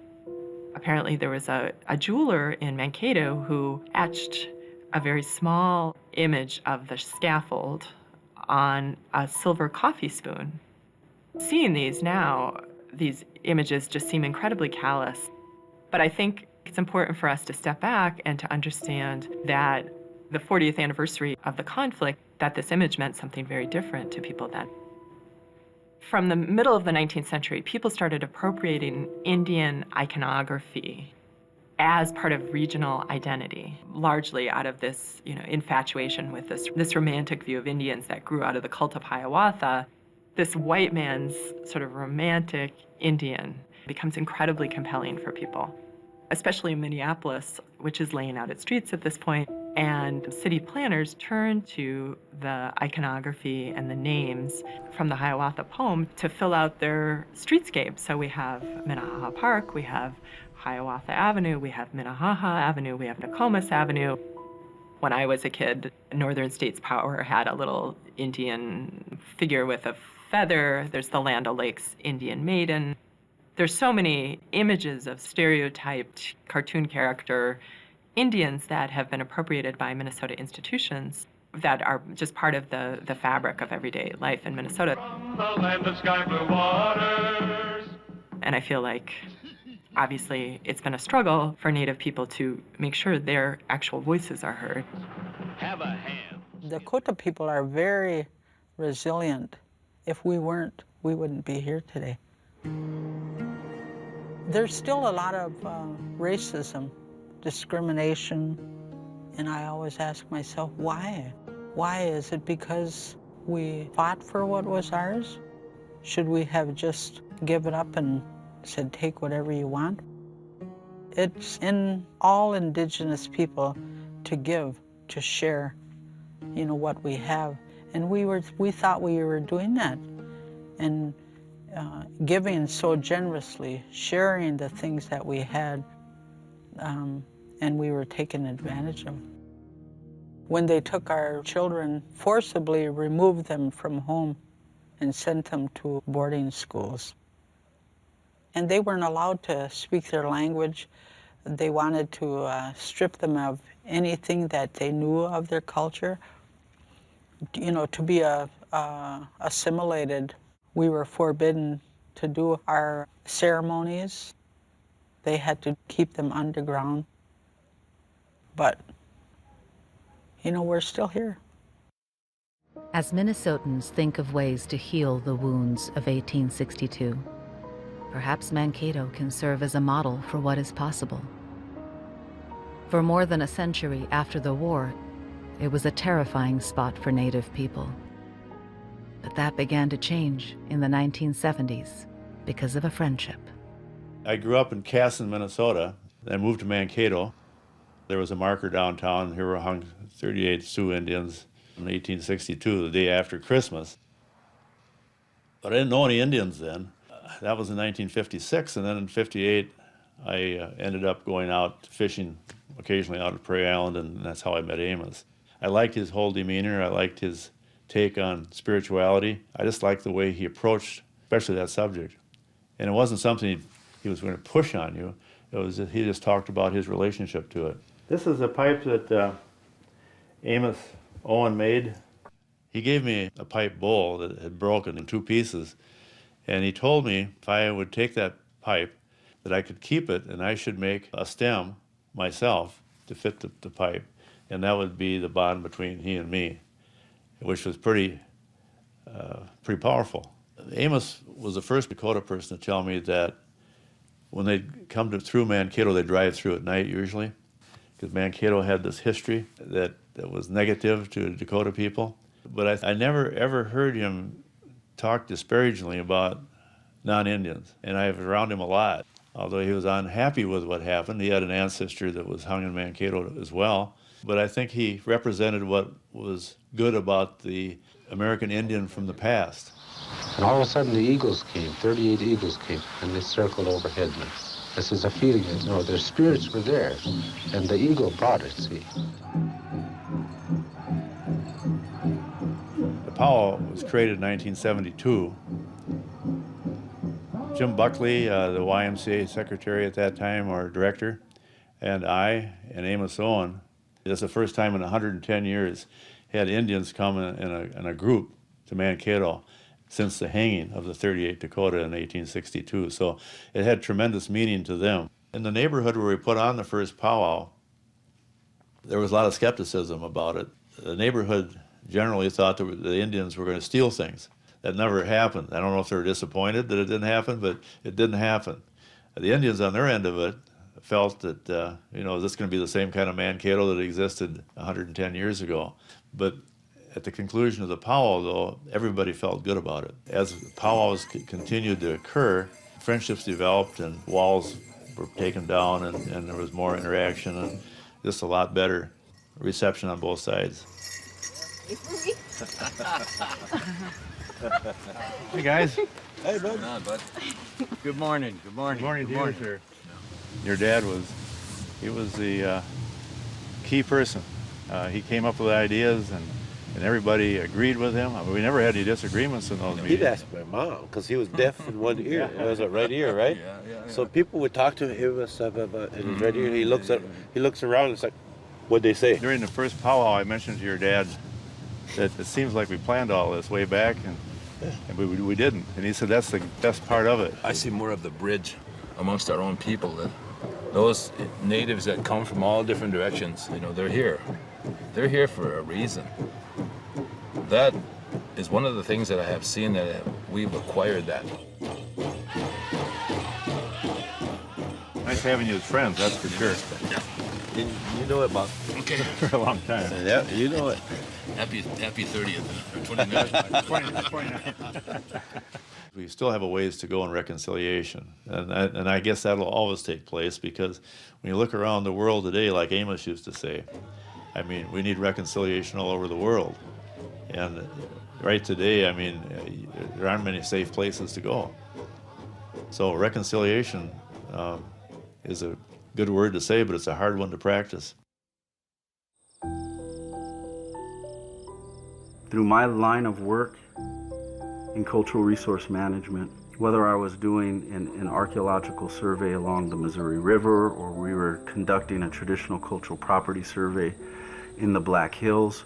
Apparently there was a jeweler in Mankato who etched a very small image of the scaffold on a silver coffee spoon. Seeing these now, these images just seem incredibly callous. But I think it's important for us to step back and to understand that the 40th anniversary of the conflict, that this image meant something very different to people then. From the middle of the 19th century, people started appropriating Indian iconography as part of regional identity, largely out of this, infatuation with this romantic view of Indians that grew out of the cult of Hiawatha. This white man's sort of romantic Indian becomes incredibly compelling for people, especially in Minneapolis, which is laying out its streets at this point. And city planners turn to the iconography and the names from the Hiawatha poem to fill out their streetscape. So we have Minnehaha Park, we have Hiawatha Avenue, we have Minnehaha Avenue, we have Nokomis Avenue. When I was a kid, Northern States Power had a little Indian figure with a feather. There's the Land O'Lakes Indian Maiden. There's so many images of stereotyped cartoon character Indians that have been appropriated by Minnesota institutions that are just part of the fabric of everyday life in Minnesota. From the land of sky blue waters. And I feel like, obviously, it's been a struggle for Native people to make sure their actual voices are heard. Have a hand. Dakota people are very resilient. If we weren't, we wouldn't be here today. There's still a lot of racism, discrimination, and I always ask myself, why? Why? Is it because we fought for what was ours? Should we have just given up and said, take whatever you want? It's in all Indigenous people to give, to share, what we have. And we thought we were doing that. And giving so generously, sharing the things that we had, and we were taken advantage of. When they took our children, forcibly removed them from home and sent them to boarding schools. And they weren't allowed to speak their language. They wanted to strip them of anything that they knew of their culture. You know, to be assimilated, we were forbidden to do our ceremonies. They had to keep them underground. But, you know, we're still here. As Minnesotans think of ways to heal the wounds of 1862, perhaps Mankato can serve as a model for what is possible. For more than a century after the war, it was a terrifying spot for Native people. But that began to change in the 1970s because of a friendship. I grew up in Casson, Minnesota, and moved to Mankato. There was a marker downtown. Here were hung 38 Sioux Indians in 1862, the day after Christmas. But I didn't know any Indians then. That was in 1956, and then in 58, I ended up going out fishing occasionally out at Prairie Island, and that's how I met Amos. I liked his whole demeanor. I liked his take on spirituality. I just liked the way he approached, especially that subject. And it wasn't something he was going to push on you. It was that he just talked about his relationship to it. This is a pipe that Amos Owen made. He gave me a pipe bowl that had broken in two pieces, and he told me if I would take that pipe, that I could keep it and I should make a stem myself to fit the pipe, and that would be the bond between he and me, which was pretty powerful. Amos was the first Dakota person to tell me that when they'd come through Mankato, they'd drive through at night usually, because Mankato had this history that was negative to Dakota people. But I never ever heard him talk disparagingly about non-Indians, and I was around him a lot. Although he was unhappy with what happened, he had an ancestor that was hung in Mankato as well. But I think he represented what was good about the American Indian from the past. And all of a sudden the eagles came, 38 eagles came, and they circled overhead me. This is a feeling that, you know, their spirits were there, and the eagle brought it, see. The powwow was created in 1972. Jim Buckley, the YMCA secretary at that time, or director, and I, and Amos Owen, that's the first time in 110 years had Indians come in a group to Mankato since the hanging of the 38 Dakota in 1862. So it had tremendous meaning to them. In the neighborhood where we put on the first powwow, there was a lot of skepticism about it. The neighborhood generally thought that the Indians were going to steal things. That never happened. I don't know if they were disappointed that it didn't happen, but it didn't happen. The Indians on their end of it felt that, you know, is this going to be the same kind of Mankato that existed 110 years ago? But at the conclusion of the powwow, though, everybody felt good about it. As powwows continued to occur, friendships developed and walls were taken down, and there was more interaction and just a lot better reception on both sides. Hey, guys. Hey, bud. On, bud. Good morning. Good morning. Good morning, Good morning, sir. Your dad was the key person. He came up with ideas, and everybody agreed with him. I mean, we never had any disagreements in those meetings. He'd ask my mom, because he was deaf in one ear. It was a right ear, right? Yeah. So people would talk to him in his right ear. He looks around, and it's like, what'd they say? During the first powwow, I mentioned to your dad that it seems like we planned all this way back, and we didn't. And he said that's the best part of it. I see more of the bridge amongst our own people. That those natives that come from all different directions, you know, they're here. They're here for a reason. That is one of the things that I have seen, that we've acquired that. Nice having you as friends, that's for sure. Yeah. You know it, Bob. Okay. For a long time. Yeah, you know it. Happy 30th, or 29th. 29. We still have a ways to go in reconciliation, and I guess that'll always take place, because when you look around the world today, like Amos used to say, I mean, we need reconciliation all over the world. And right today, I mean, there aren't many safe places to go. So reconciliation is a good word to say, but it's a hard one to practice. Through my line of work in cultural resource management, whether I was doing an archaeological survey along the Missouri River or we were conducting a traditional cultural property survey in the Black Hills,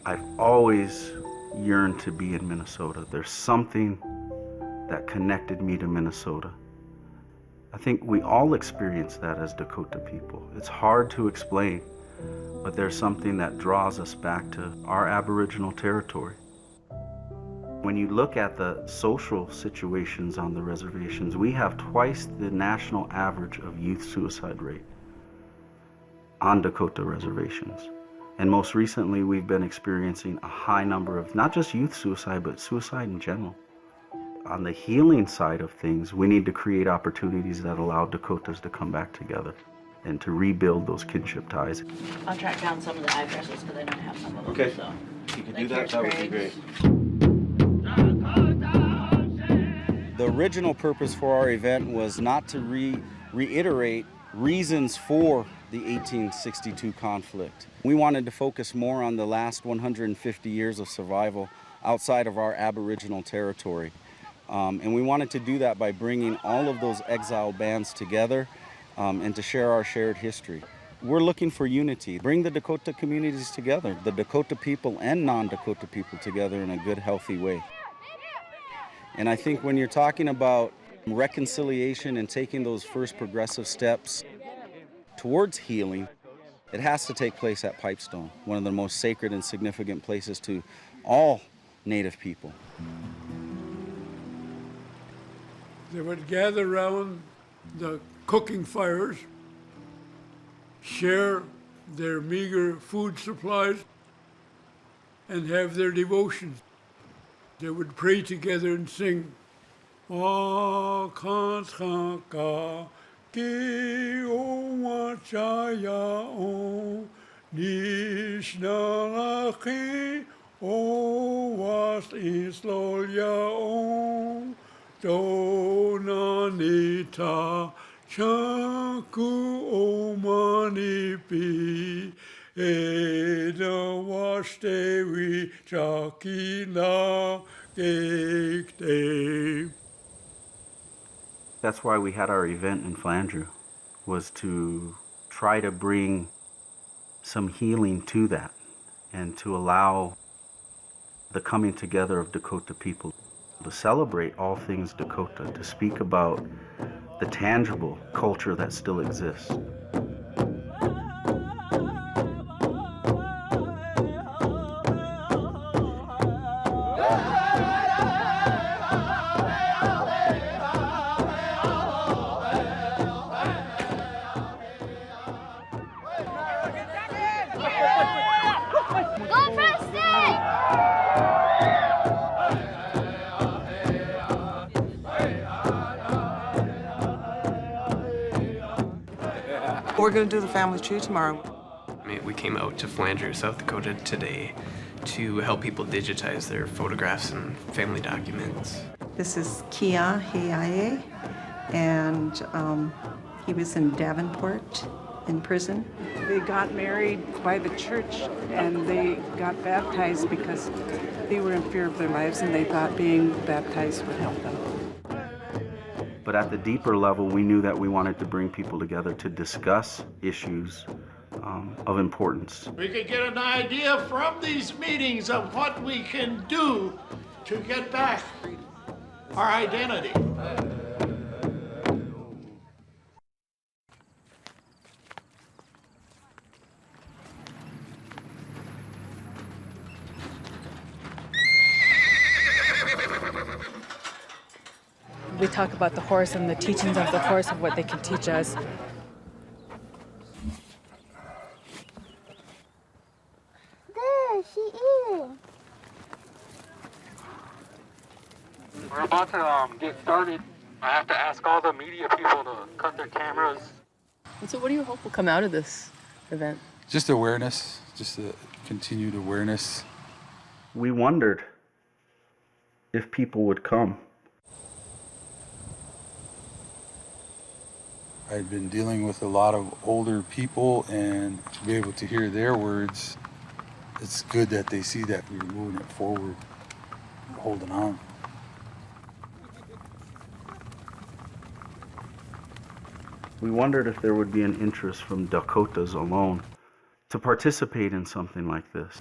I've always yearned to be in Minnesota. There's something that connected me to Minnesota. I think we all experience that as Dakota people. It's hard to explain, but there's something that draws us back to our Aboriginal territory. When you look at the social situations on the reservations, we have twice the national average of youth suicide rate on Dakota reservations. And most recently, we've been experiencing a high number of not just youth suicide, but suicide in general. On the healing side of things, we need to create opportunities that allow Dakotas to come back together and to rebuild those kinship ties. I'll track down some of the addresses because I don't have some of them. Okay. So. If you could do that, that would be great. The original purpose for our event was not to reiterate reasons for the 1862 conflict. We wanted to focus more on the last 150 years of survival outside of our Aboriginal territory. And we wanted to do that by bringing all of those exiled bands together and to share our shared history. We're looking for unity. Bring the Dakota communities together, the Dakota people and non-Dakota people together in a good, healthy way. And I think when you're talking about reconciliation and taking those first progressive steps towards healing, it has to take place at Pipestone, one of the most sacred and significant places to all Native people. They would gather around the cooking fires, share their meager food supplies, and have their devotions. They would pray together and sing, "Ah, Kanska, Ki O Wachaya O, Nishnalachi O Was Islolya O, Donanita Chaku O Manipi. That's why we had our event in Flandreau, was to try to bring some healing to that and to allow the coming together of Dakota people, to celebrate all things Dakota, to speak about the tangible culture that still exists. We're going to do the family tree tomorrow. We came out to Flandreau, South Dakota today to help people digitize their photographs and family documents. This is Kia Heiae, and he was in Davenport in prison. They got married by the church and they got baptized because they were in fear of their lives and they thought being baptized would help them. But at the deeper level, we knew that we wanted to bring people together to discuss issues of importance. We could get an idea from these meetings of what we can do to get back our identity. We talk about the horse and the teachings of the horse of what they can teach us. There, she eating. We're about to get started. I have to ask all the media people to cut their cameras. And so what do you hope will come out of this event? Just awareness, just a continued awareness. We wondered if people would come. I'd been dealing with a lot of older people, and to be able to hear their words, it's good that they see that we're moving it forward, holding on. We wondered if there would be an interest from Dakotas alone to participate in something like this.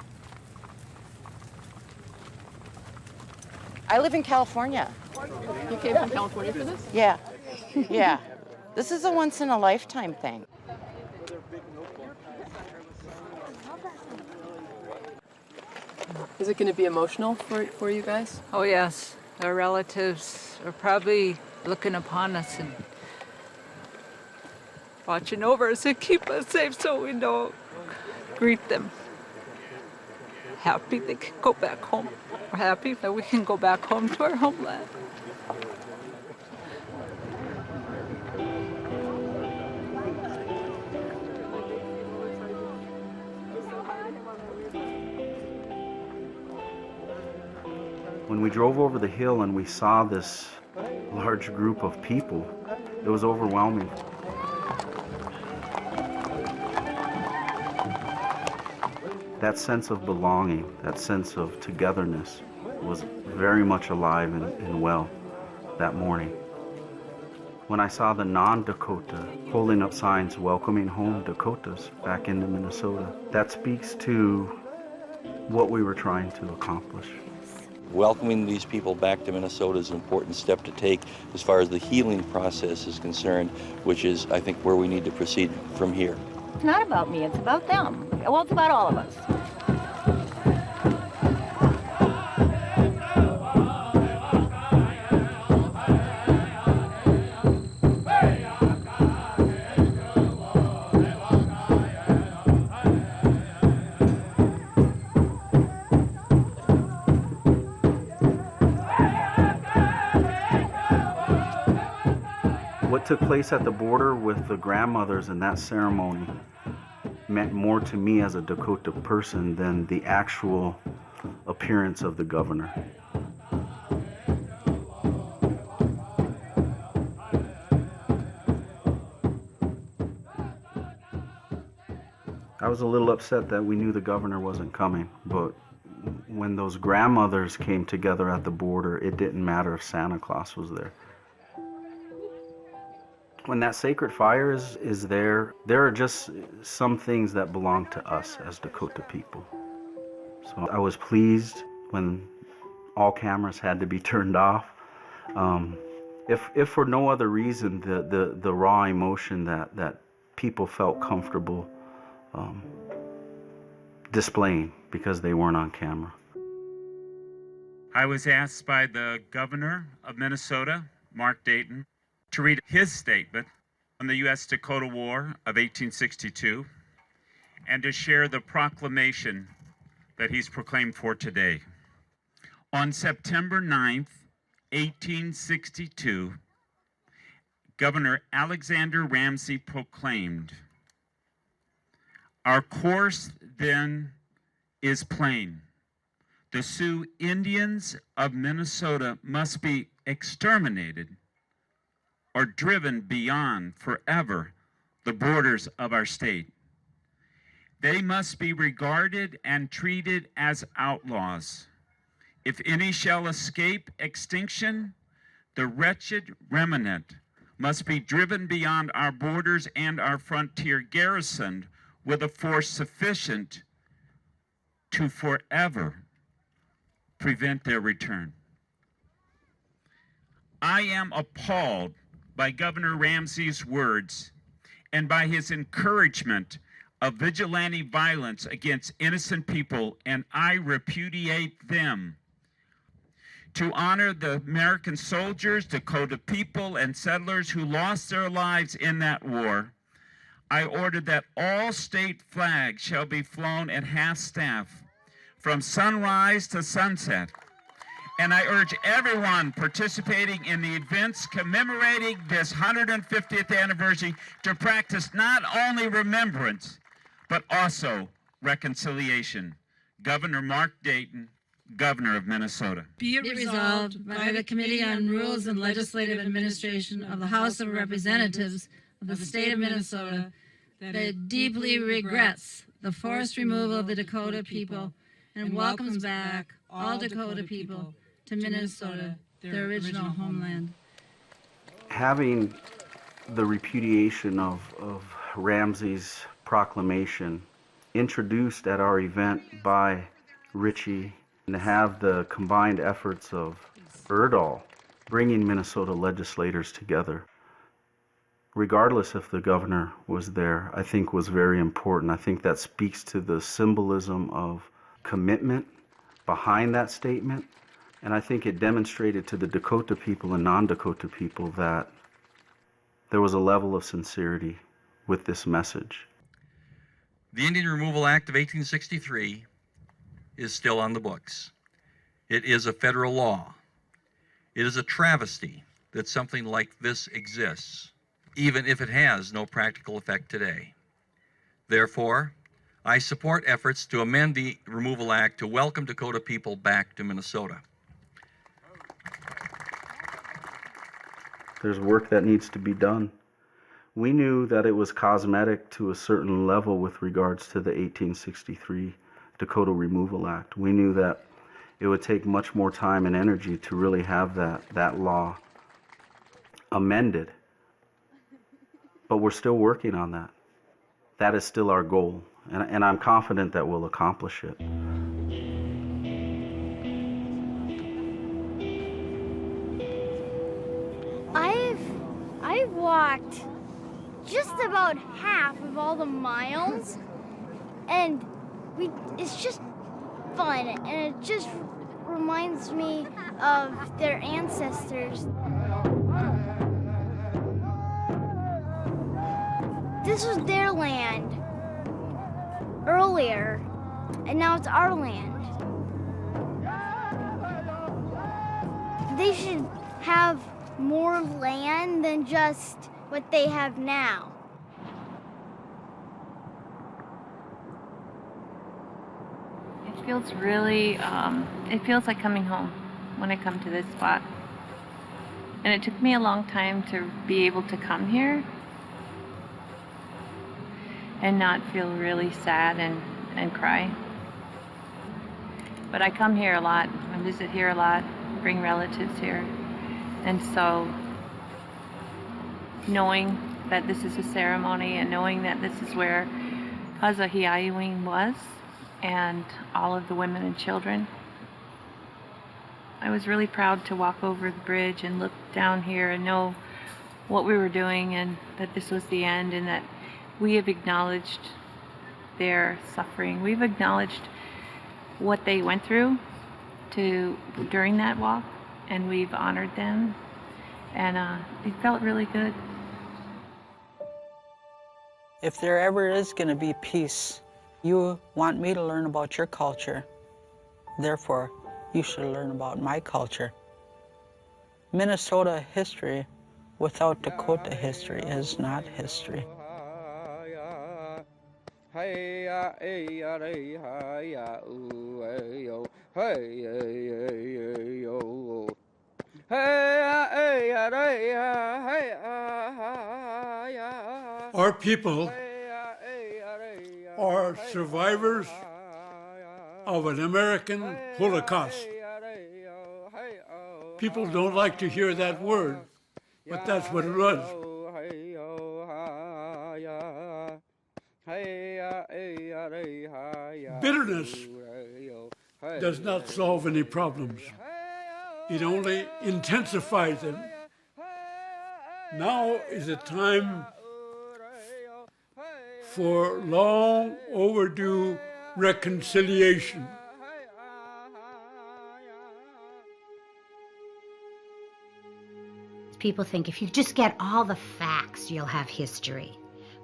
I live in California. You came from California for this? Yeah, yeah. This is a once-in-a-lifetime thing. Is it going to be emotional for you guys? Oh, yes. Our relatives are probably looking upon us and watching over us and keep us safe so we don't greet them. Happy they can go back home. We're happy that we can go back home to our homeland. When we drove over the hill and we saw this large group of people, it was overwhelming. That sense of belonging, that sense of togetherness was very much alive and well that morning. When I saw the non-Dakota holding up signs welcoming home Dakotas back into Minnesota, that speaks to what we were trying to accomplish. Welcoming these people back to Minnesota is an important step to take as far as the healing process is concerned, which is, I think, where we need to proceed from here. It's not about me, it's about them. Well, it's about all of us. What took place at the border with the grandmothers in that ceremony meant more to me as a Dakota person than the actual appearance of the governor. I was a little upset that we knew the governor wasn't coming, but when those grandmothers came together at the border, it didn't matter if Santa Claus was there. When that sacred fire is there are just some things that belong to us as Dakota people. So I was pleased when all cameras had to be turned off. If for no other reason, the raw emotion that people felt comfortable displaying because they weren't on camera. I was asked by the governor of Minnesota, Mark Dayton, to read his statement on the U.S. Dakota War of 1862 and to share the proclamation that he's proclaimed for today. On September 9th, 1862, Governor Alexander Ramsey proclaimed, "Our course then is plain. The Sioux Indians of Minnesota must be exterminated or driven beyond forever the borders of our state. They must be regarded and treated as outlaws. If any shall escape extinction, the wretched remnant must be driven beyond our borders and our frontier garrisoned with a force sufficient to forever prevent their return." I am appalled by Governor Ramsey's words and by his encouragement of vigilante violence against innocent people, and I repudiate them. To honor the American soldiers, Dakota people, and settlers who lost their lives in that war, I ordered that all state flags shall be flown at half-staff from sunrise to sunset. And I urge everyone participating in the events commemorating this 150th anniversary to practice not only remembrance, but also reconciliation. Governor Mark Dayton, Governor of Minnesota. Be it resolved by the Committee on Rules and Legislative Administration of the House of Representatives of the State of Minnesota that it deeply regrets the forced removal of the Dakota people and welcomes back all Dakota people to Minnesota, their original homeland. Having the repudiation of Ramsey's proclamation introduced at our event by Richie, and to have the combined efforts of Erdahl bringing Minnesota legislators together, regardless if the governor was there, I think was very important. I think that speaks to the symbolism of commitment behind that statement, and I think it demonstrated to the Dakota people and non-Dakota people that there was a level of sincerity with this message. The Indian Removal Act of 1863 is still on the books. It is a federal law. It is a travesty that something like this exists, even if it has no practical effect today. Therefore, I support efforts to amend the Removal Act to welcome Dakota people back to Minnesota. There's work that needs to be done. We knew that it was cosmetic to a certain level with regards to the 1863 Dakota Removal Act. We knew that it would take much more time and energy to really have that law amended. But we're still working on that. That is still our goal, and I'm confident that we'll accomplish it. I've walked just about half of all the miles, and it's just fun, and it just reminds me of their ancestors. This was their land earlier, and now it's our land. They should have more land than just what they have now. It feels really, it feels like coming home when I come to this spot. And it took me a long time to be able to come here and not feel really sad and cry. But I come here a lot, I visit here a lot, bring relatives here. And so knowing that this is a ceremony and knowing that this is where Kazahiaiwing was and all of the women and children, I was really proud to walk over the bridge and look down here and know what we were doing and that this was the end and that we have acknowledged their suffering. We've acknowledged what they went through during that walk, and we've honored them, and it felt really good. If there ever is going to be peace, you want me to learn about your culture. Therefore, you should learn about my culture. Minnesota history without Dakota history is not history. Our people are survivors of an American Holocaust. People don't like to hear that word, but that's what it was. Bitterness does not solve any problems. It only intensifies them. Now is a time for long overdue reconciliation. People think if you just get all the facts, you'll have history.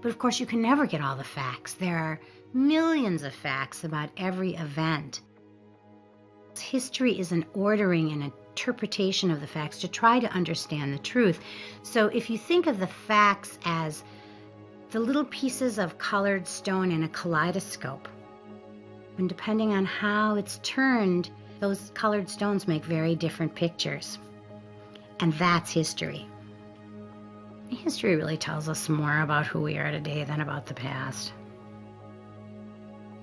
But of course, you can never get all the facts. There are millions of facts about every event. History is an ordering and interpretation of the facts to try to understand the truth. So if you think of the facts as the little pieces of colored stone in a kaleidoscope, and depending on how it's turned, Those colored stones make very different pictures. And that's history. History really tells us more about who we are today than about the past.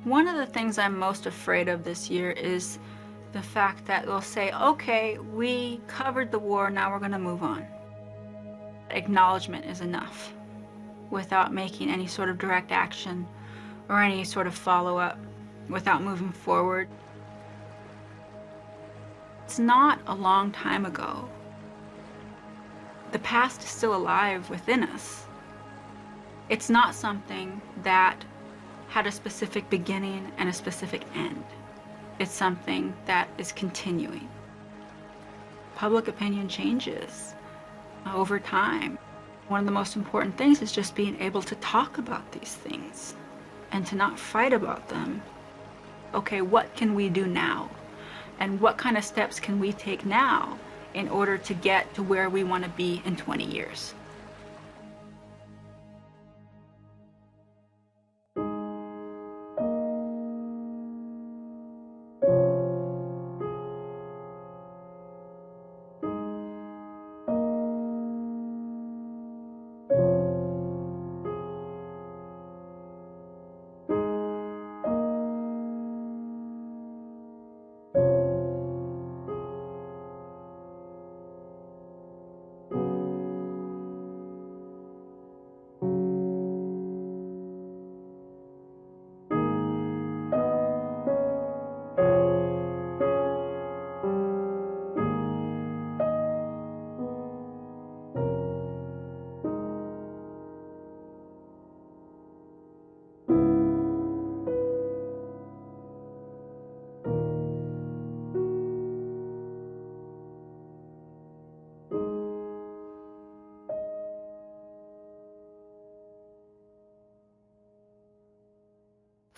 One of the things I'm most afraid of this year is the fact that they'll say, okay, we covered the war, now we're going to move on. Acknowledgement is enough without making any sort of direct action or any sort of follow-up, without moving forward. It's not a long time ago. The past is still alive within us. It's not something that had a specific beginning and a specific end. It's something that is continuing. Public opinion changes over time. One of the most important things is just being able to talk about these things and to not fight about them. Okay, what can we do now? And what kind of steps can we take now in order to get to where we want to be in 20 years?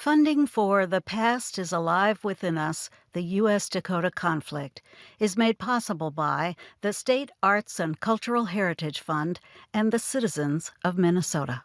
Funding for The Past is Alive Within Us, the U.S. Dakota Conflict, is made possible by the State Arts and Cultural Heritage Fund and the citizens of Minnesota.